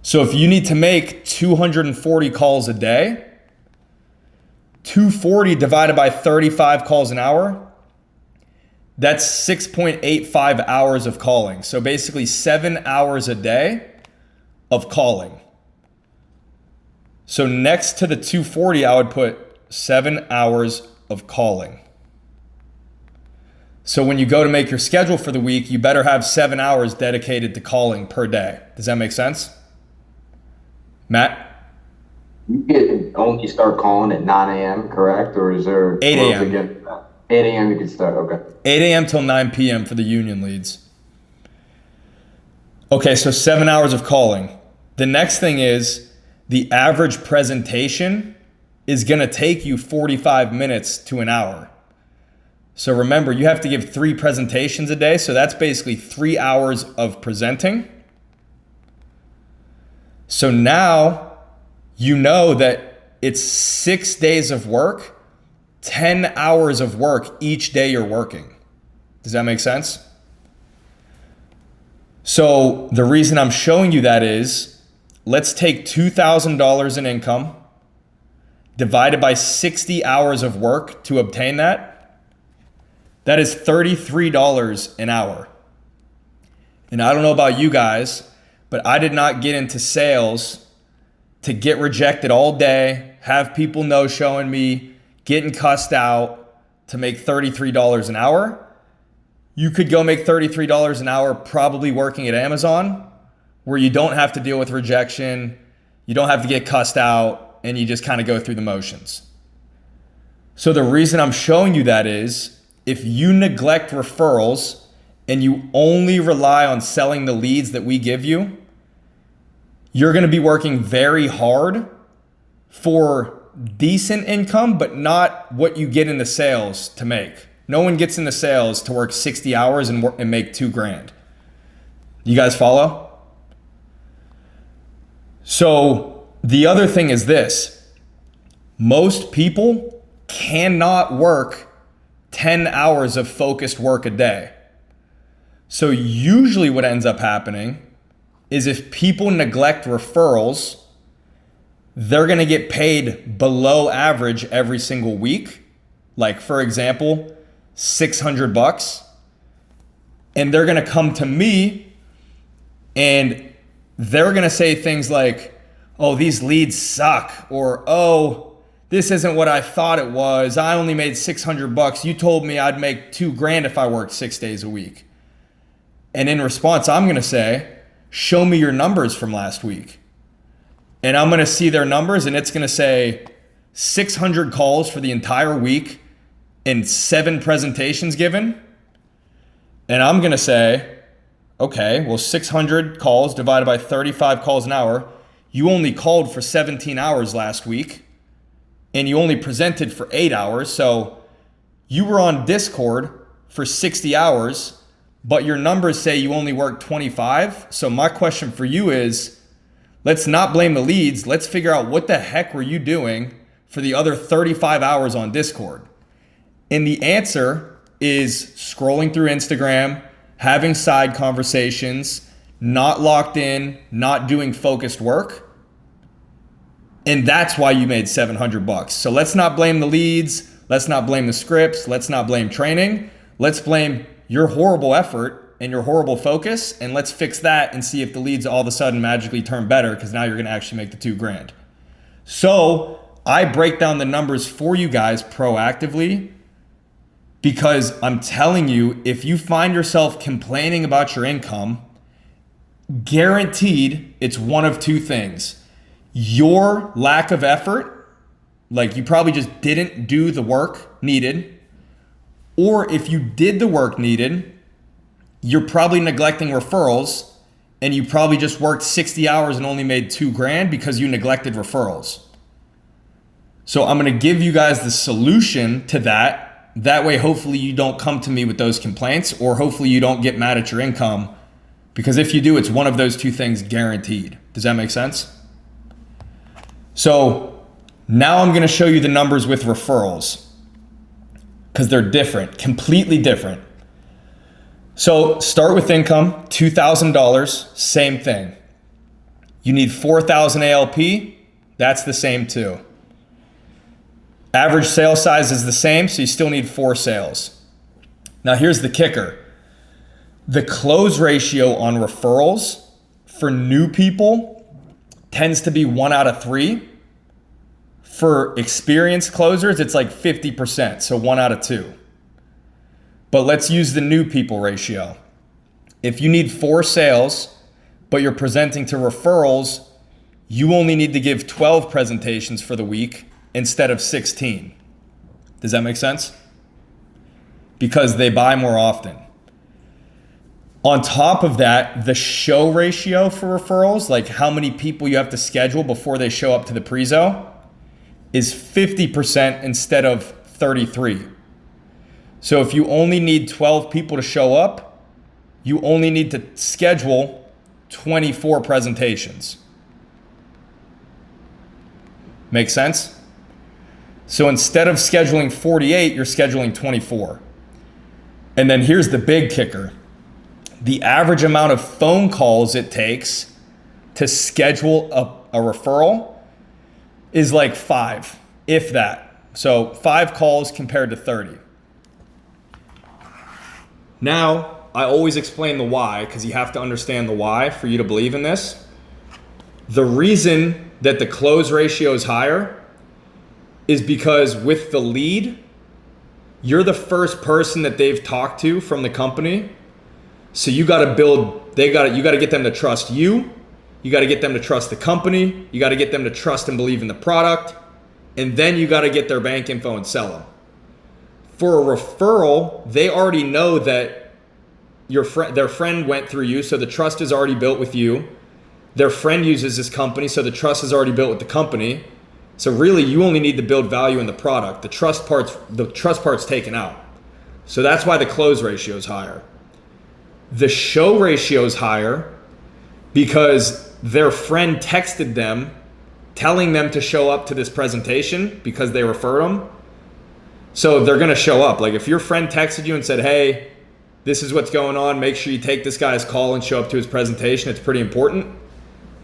So if you need to make 240 calls a day, 240 divided by 35 calls an hour, that's 6.85 hours of calling. So basically 7 hours a day of calling. So next to the 240, I would put 7 hours of calling. So when you go to make your schedule for the week, you better have 7 hours dedicated to calling per day. Does that make sense? Matt?
You can only start calling at 9 a.m., correct? Or is there
8 a.m.
8 a.m. you can start, okay.
8 a.m. till 9 p.m. for the union leads. Okay, so 7 hours of calling. The next thing is the average presentation is gonna take you 45 minutes to an hour. So remember, you have to give 3 presentations a day, so that's basically 3 hours of presenting. So now you know that it's 6 days of work, 10 hours of work each day you're working. Does that make sense? So the reason I'm showing you that is, let's take $2,000 in income divided by 60 hours of work to obtain that. That is $33 an hour. And I don't know about you guys, but I did not get into sales to get rejected all day, have people no-showing me, getting cussed out to make $33 an hour. You could go make $33 an hour probably working at Amazon, where you don't have to deal with rejection, you don't have to get cussed out, and you just kind of go through the motions. So the reason I'm showing you that is, if you neglect referrals and you only rely on selling the leads that we give you, you're going to be working very hard for decent income, but not what you get in the sales to make. No one gets in the sales to work 60 hours and make $2,000. You guys follow? So the other thing is this: most people cannot work 10 hours of focused work a day. So usually what ends up happening is if people neglect referrals, they're gonna get paid below average every single week. Like for example, $600. And they're gonna come to me and they're gonna say things like, oh, these leads suck, or oh, this isn't what I thought it was. I only made $600. You told me I'd make $2,000 if I worked 6 days a week. And in response, I'm gonna say, show me your numbers from last week. And I'm gonna see their numbers and it's gonna say 600 calls for the entire week and 7 presentations given. And I'm gonna say, okay, well, 600 calls divided by 35 calls an hour. You only called for 17 hours last week and you only presented for 8 hours. So you were on Discord for 60 hours, but your numbers say you only worked 25. So my question for you is, let's not blame the leads. Let's figure out what the heck were you doing for the other 35 hours on Discord? And the answer is scrolling through Instagram, having side conversations, not locked in, not doing focused work. And that's why you made $700. So let's not blame the leads. Let's not blame the scripts. Let's not blame training. Let's blame your horrible effort and your horrible focus. And let's fix that and see if the leads all of a sudden magically turn better, because now you're going to actually make the $2,000. So I break down the numbers for you guys proactively, because I'm telling you, if you find yourself complaining about your income, guaranteed it's one of two things. Your lack of effort, like you probably just didn't do the work needed, or if you did the work needed, you're probably neglecting referrals, and you probably just worked 60 hours and only made $2,000 because you neglected referrals. So I'm going to give you guys the solution to that. That way, hopefully you don't come to me with those complaints, or hopefully you don't get mad at your income, because if you do, it's one of those two things guaranteed. Does that make sense? So now I'm going to show you the numbers with referrals, because they're different, completely different. So start with income, $2,000, same thing. You need 4,000 ALP, that's the same too. Average sale size is the same, so you still need 4 sales. Now here's the kicker. The close ratio on referrals for new people tends to be 1 out of 3. For experienced closers, it's like 50%, so 1 out of 2. But let's use the new people ratio. If you need 4 sales, but you're presenting to referrals, you only need to give 12 presentations for the week instead of 16. Does that make sense? Because they buy more often. On top of that, the show ratio for referrals, like how many people you have to schedule before they show up to the prezo, is 50% instead of 33. So if you only need 12 people to show up, you only need to schedule 24 presentations. Make sense? So instead of scheduling 48, you're scheduling 24. And then here's the big kicker. The average amount of phone calls it takes to schedule a referral is like 5, if that. So 5 calls compared to 30. Now, I always explain the why, because you have to understand the why for you to believe in this. The reason that the close ratio is higher is because with the lead, you're the first person that they've talked to from the company. So you got to build, you got to get them to trust you. You got to get them to trust the company. You got to get them to trust and believe in the product. And then you got to get their bank info and sell them. For a referral, they already know that their friend went through you, so the trust is already built with you. Their friend uses this company, so the trust is already built with the company. So really, you only need to build value in the product. The trust part's taken out. So that's why the close ratio is higher. The show ratio is higher because their friend texted them telling them to show up to this presentation because they referred them. So they're going to show up. Like if your friend texted you and said, hey, this is what's going on, make sure you take this guy's call and show up to his presentation, it's pretty important.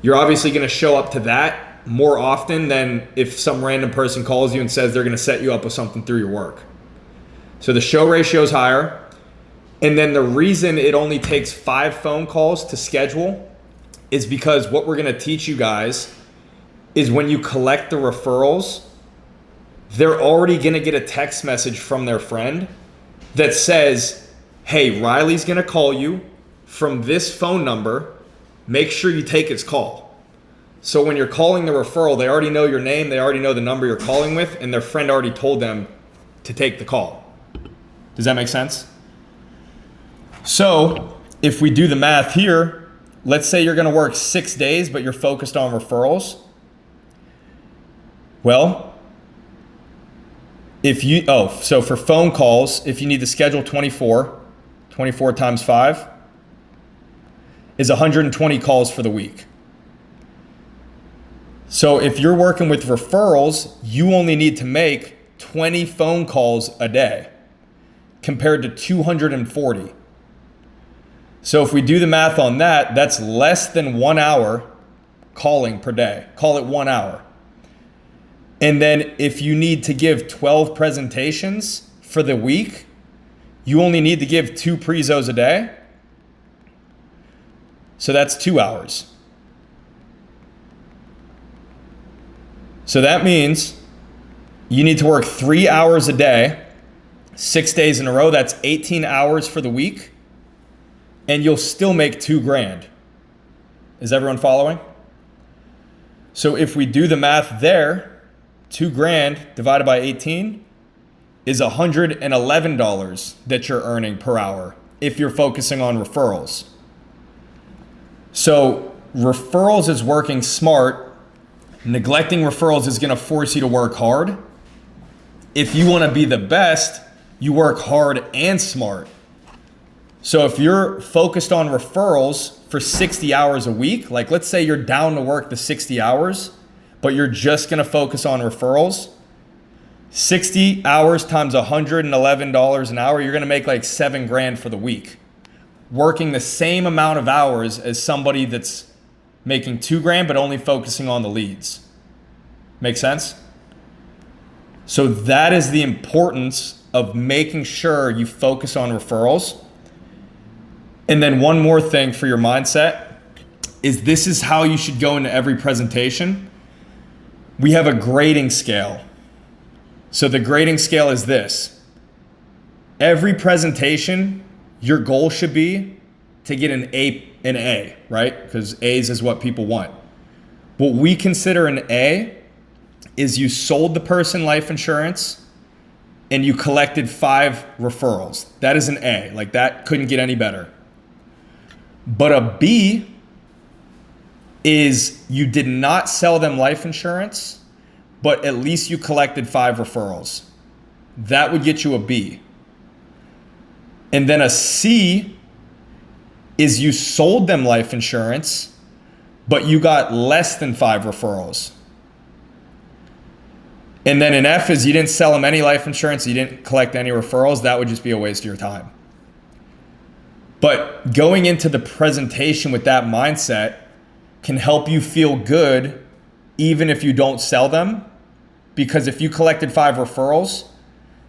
You're obviously going to show up to that more often than if some random person calls you and says they're going to set you up with something through your work. So the show ratio is higher. And then the reason it only takes 5 phone calls to schedule is because what we're going to teach you guys is when you collect the referrals, they're already going to get a text message from their friend that says, hey, Riley's going to call you from this phone number. Make sure you take his call. So when you're calling the referral, they already know your name, they already know the number you're calling with, and their friend already told them to take the call. Does that make sense? So if we do the math here, let's say you're going to work 6 days, but you're focused on referrals. Well, so for phone calls, if you need to schedule 24 times 5 is 120 calls for the week. So if you're working with referrals, you only need to make 20 phone calls a day compared to 240. So if we do the math on that, that's less than 1 hour calling per day. Call it 1 hour. And then if you need to give 12 presentations for the week, you only need to give 2 prezos a day. So that's 2 hours. So that means you need to work 3 hours a day, 6 days in a row. That's 18 hours for the week. And you'll still make $2,000. Is everyone following? So if we do the math there, $2,000 divided by 18 is $111 that you're earning per hour if you're focusing on referrals. So referrals is working smart. Neglecting referrals is going to force you to work hard. If you want to be the best, you work hard and smart. So if you're focused on referrals for 60 hours a week, like let's say you're down to work the 60 hours, but you're just gonna focus on referrals, 60 hours times $111 an hour, you're gonna make like $7,000 for the week. Working the same amount of hours as somebody that's making $2,000 but only focusing on the leads. Make sense? So that is the importance of making sure you focus on referrals. And then one more thing for your mindset is this is how you should go into every presentation. We have a grading scale. So the grading scale is this. Every presentation, your goal should be to get an A, right? Because A's is what people want. What we consider an A is you sold the person life insurance and you collected 5 referrals. That is an A. Like that couldn't get any better. But a B is you did not sell them life insurance, but at least you collected 5 referrals. That would get you a B. And then a C is you sold them life insurance, but you got less than 5 referrals. And then an F is you didn't sell them any life insurance, you didn't collect any referrals. That would just be a waste of your time. But going into the presentation with that mindset can help you feel good even if you don't sell them. Because if you collected 5 referrals,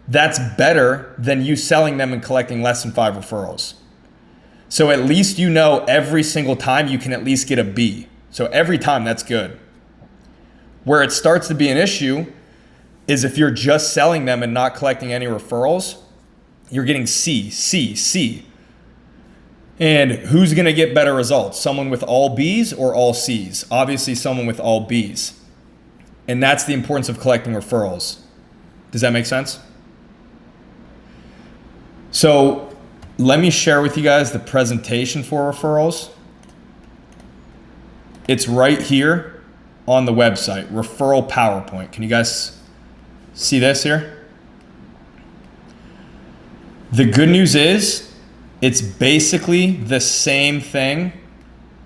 that's better than you selling them and collecting less than 5 referrals. So at least you know every single time you can at least get a B. So every time that's good. Where it starts to be an issue is if you're just selling them and not collecting any referrals, you're getting C, C, C. And who's going to get better results? Someone with all B's or all C's? Obviously someone with all B's. And that's the importance of collecting referrals. Does that make sense? So let me share with you guys the presentation for referrals. It's right here on the website, referral PowerPoint. Can you guys see this here? The good news is, it's basically the same thing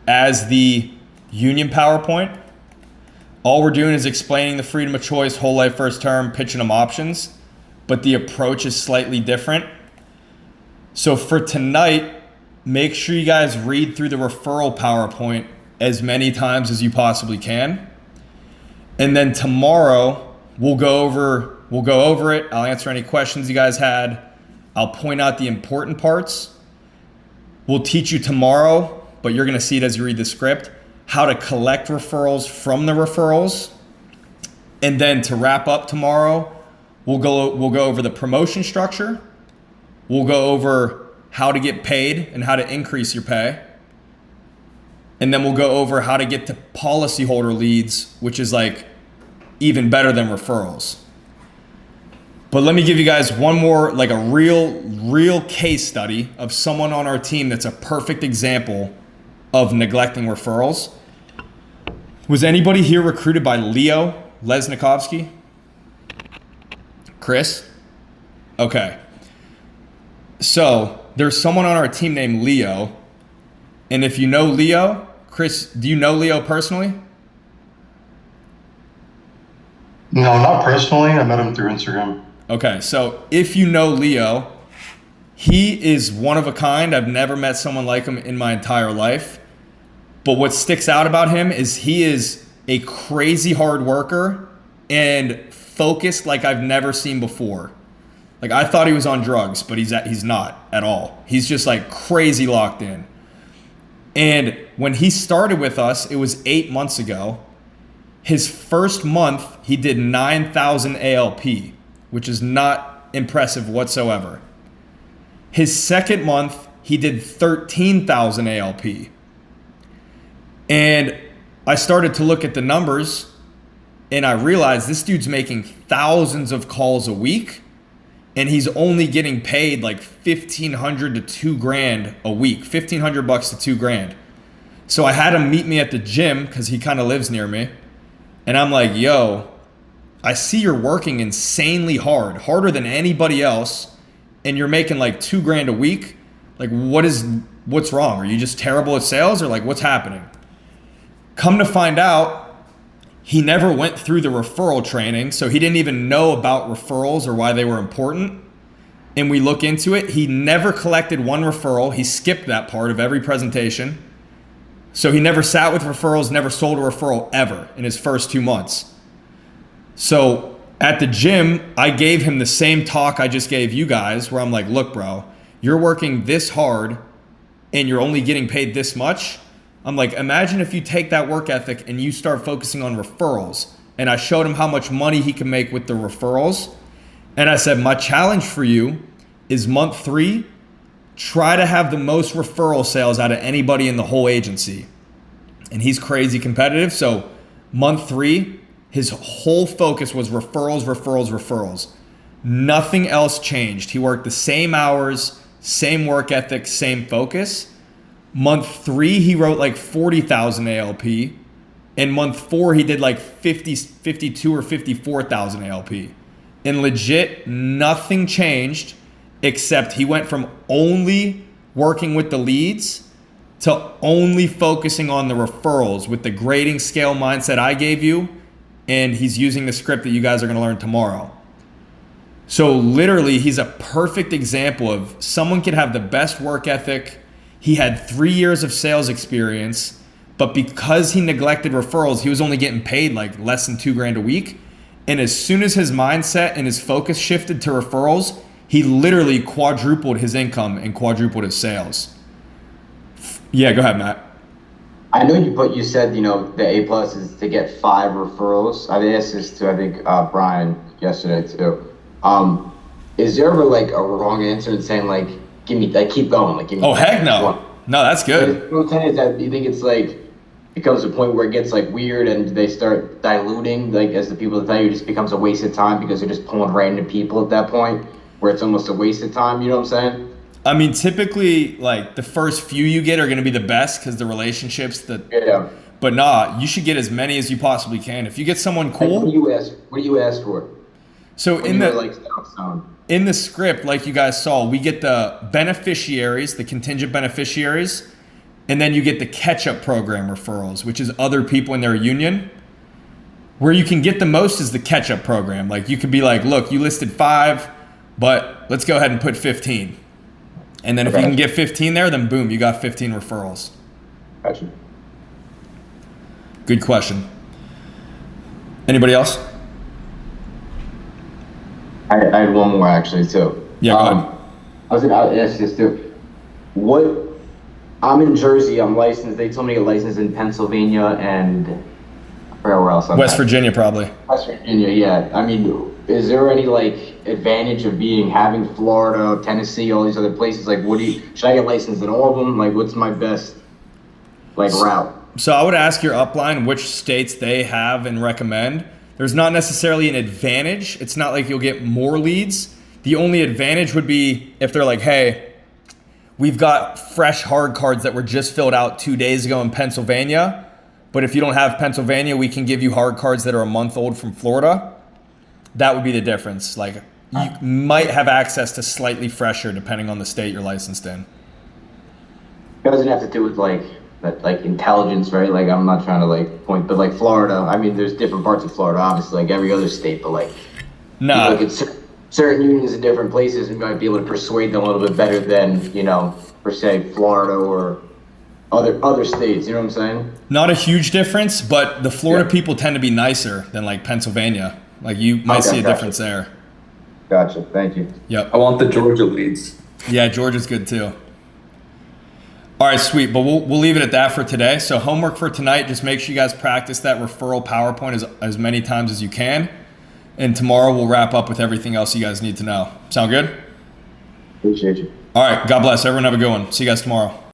as the union PowerPoint. All we're doing is explaining the freedom of choice, whole life first term, pitching them options, but the approach is slightly different. So for tonight, make sure you guys read through the referral PowerPoint as many times as you possibly can. And then tomorrow, we'll go over it. I'll answer any questions you guys had. I'll point out the important parts. We'll teach you tomorrow, but you're gonna see it as you read the script, how to collect referrals from the referrals. And then to wrap up tomorrow, we'll go over the promotion structure. We'll go over how to get paid and how to increase your pay. And then we'll go over how to get to policyholder leads, which is like even better than referrals. But let me give you guys one more, like a real case study of someone on our team that's a perfect example of neglecting referrals. Was anybody here recruited by Leo Lesnikovsky? Chris? Okay. So there's someone on our team named Leo. And if you know Leo, Chris, do you know Leo personally?
No, not personally. I met him through Instagram.
Okay, so if you know Leo, he is one of a kind. I've never met someone like him in my entire life. But what sticks out about him is he is a crazy hard worker and focused like I've never seen before. Like I thought he was on drugs, but he's not at all. He's just like crazy locked in. And when he started with us, it was 8 months ago. His first month, he did 9,000 ALP, which is not impressive whatsoever. His second month, he did 13,000 ALP. And I started to look at the numbers and I realized this dude's making thousands of calls a week and he's only getting paid like $1,500 to $2,000 a week, $1,500 to $2,000. So I had him meet me at the gym because he kind of lives near me. And I'm like, yo, I see you're working insanely hard, harder than anybody else, and you're making like $2,000 a week. Like, what's wrong? Are you just terrible at sales, or like what's happening? Come to find out, he never went through the referral training, so he didn't even know about referrals or why they were important. And we look into it, he never collected one referral. He skipped that part of every presentation. So he never sat with referrals, never sold a referral ever in his first 2 months. So at the gym, I gave him the same talk I just gave you guys, where I'm like, look, bro, you're working this hard and you're only getting paid this much. I'm like, imagine if you take that work ethic and you start focusing on referrals. And I showed him how much money he can make with the referrals. And I said, my challenge for you is month 3, try to have the most referral sales out of anybody in the whole agency. And he's crazy competitive. So month 3, his whole focus was referrals, referrals, referrals. Nothing else changed. He worked the same hours, same work ethic, same focus. Month 3, he wrote like 40,000 ALP. In month 4, he did like 52 or 54,000 ALP. And legit, nothing changed except he went from only working with the leads to only focusing on the referrals with the grading scale mindset I gave you. And he's using the script that you guys are going to learn tomorrow. So literally, he's a perfect example of someone could have the best work ethic. He had 3 years of sales experience, but because he neglected referrals, he was only getting paid like less than $2,000 a week. And as soon as his mindset and his focus shifted to referrals, he literally quadrupled his income and quadrupled his sales. Yeah, go ahead, Matt.
I know you said, the A plus is to get 5 referrals. I asked this to, I think, Brian yesterday too. Is there ever like a wrong answer in saying like, give me, like keep going, like give me.
Oh, heck no.
One.
No, that's good.
What I'm saying is that you think it's like, it comes to a point where it gets like weird and they start diluting, like as the people that tell you, it just becomes a waste of time because you're just pulling random people at that point where it's almost a waste of time, you know what I'm saying?
I mean, typically, like the first few you get are going to be the best because the relationships that.
Yeah.
But nah, you should get as many as you possibly can. If you get someone cool.
What do you ask for?
So
What
in
do you
the
like sound?
in the script, like you guys saw, we get the beneficiaries, the contingent beneficiaries, and then you get the catch-up program referrals, which is other people in their union. Where you can get the most is the catch-up program. Like you could be like, look, you listed 5, but let's go ahead and put 15. And then if you can get 15 there, then boom, you got 15 referrals.
Gotcha.
Good question. Anybody else?
I had one more actually too.
Yeah, go ahead.
I was gonna ask this too. I'm in Jersey, I'm licensed. They told me to get licensed in Pennsylvania and I forgot where else.
West Virginia, probably.
West Virginia, yeah. I mean, is there any like advantage of having Florida, Tennessee, all these other places? Like, should I get licensed in all of them? Like, what's my best route?
So I would ask your upline which states they have and recommend. There's not necessarily an advantage. It's not like you'll get more leads. The only advantage would be if they're like, hey, we've got fresh hard cards that were just filled out 2 days ago in Pennsylvania. But if you don't have Pennsylvania, we can give you hard cards that are a month old from Florida. That would be the difference. Like you might have access to slightly fresher depending on the state you're licensed in.
It doesn't have to do with like intelligence, right? Like I'm not trying to point, but like Florida, I mean, there's different parts of Florida, obviously, like every other state, but like,
no,
look at certain unions in different places, and you might be able to persuade them a little bit better than, per se, Florida or other states. You know what I'm saying?
Not a huge difference, but the Florida
Yeah.
people tend to be nicer than like Pennsylvania. Like you might
Okay,
see a
gotcha.
difference there.
Gotcha. Thank you.
Yep.
I want the Georgia leads.
Yeah, Georgia's good too. All right, sweet. But we'll leave it at that for today. So homework for tonight, just make sure you guys practice that referral PowerPoint as many times as you can. And tomorrow we'll wrap up with everything else you guys need to know. Sound good?
Appreciate you.
All right. God bless. Everyone have a good one. See you guys tomorrow.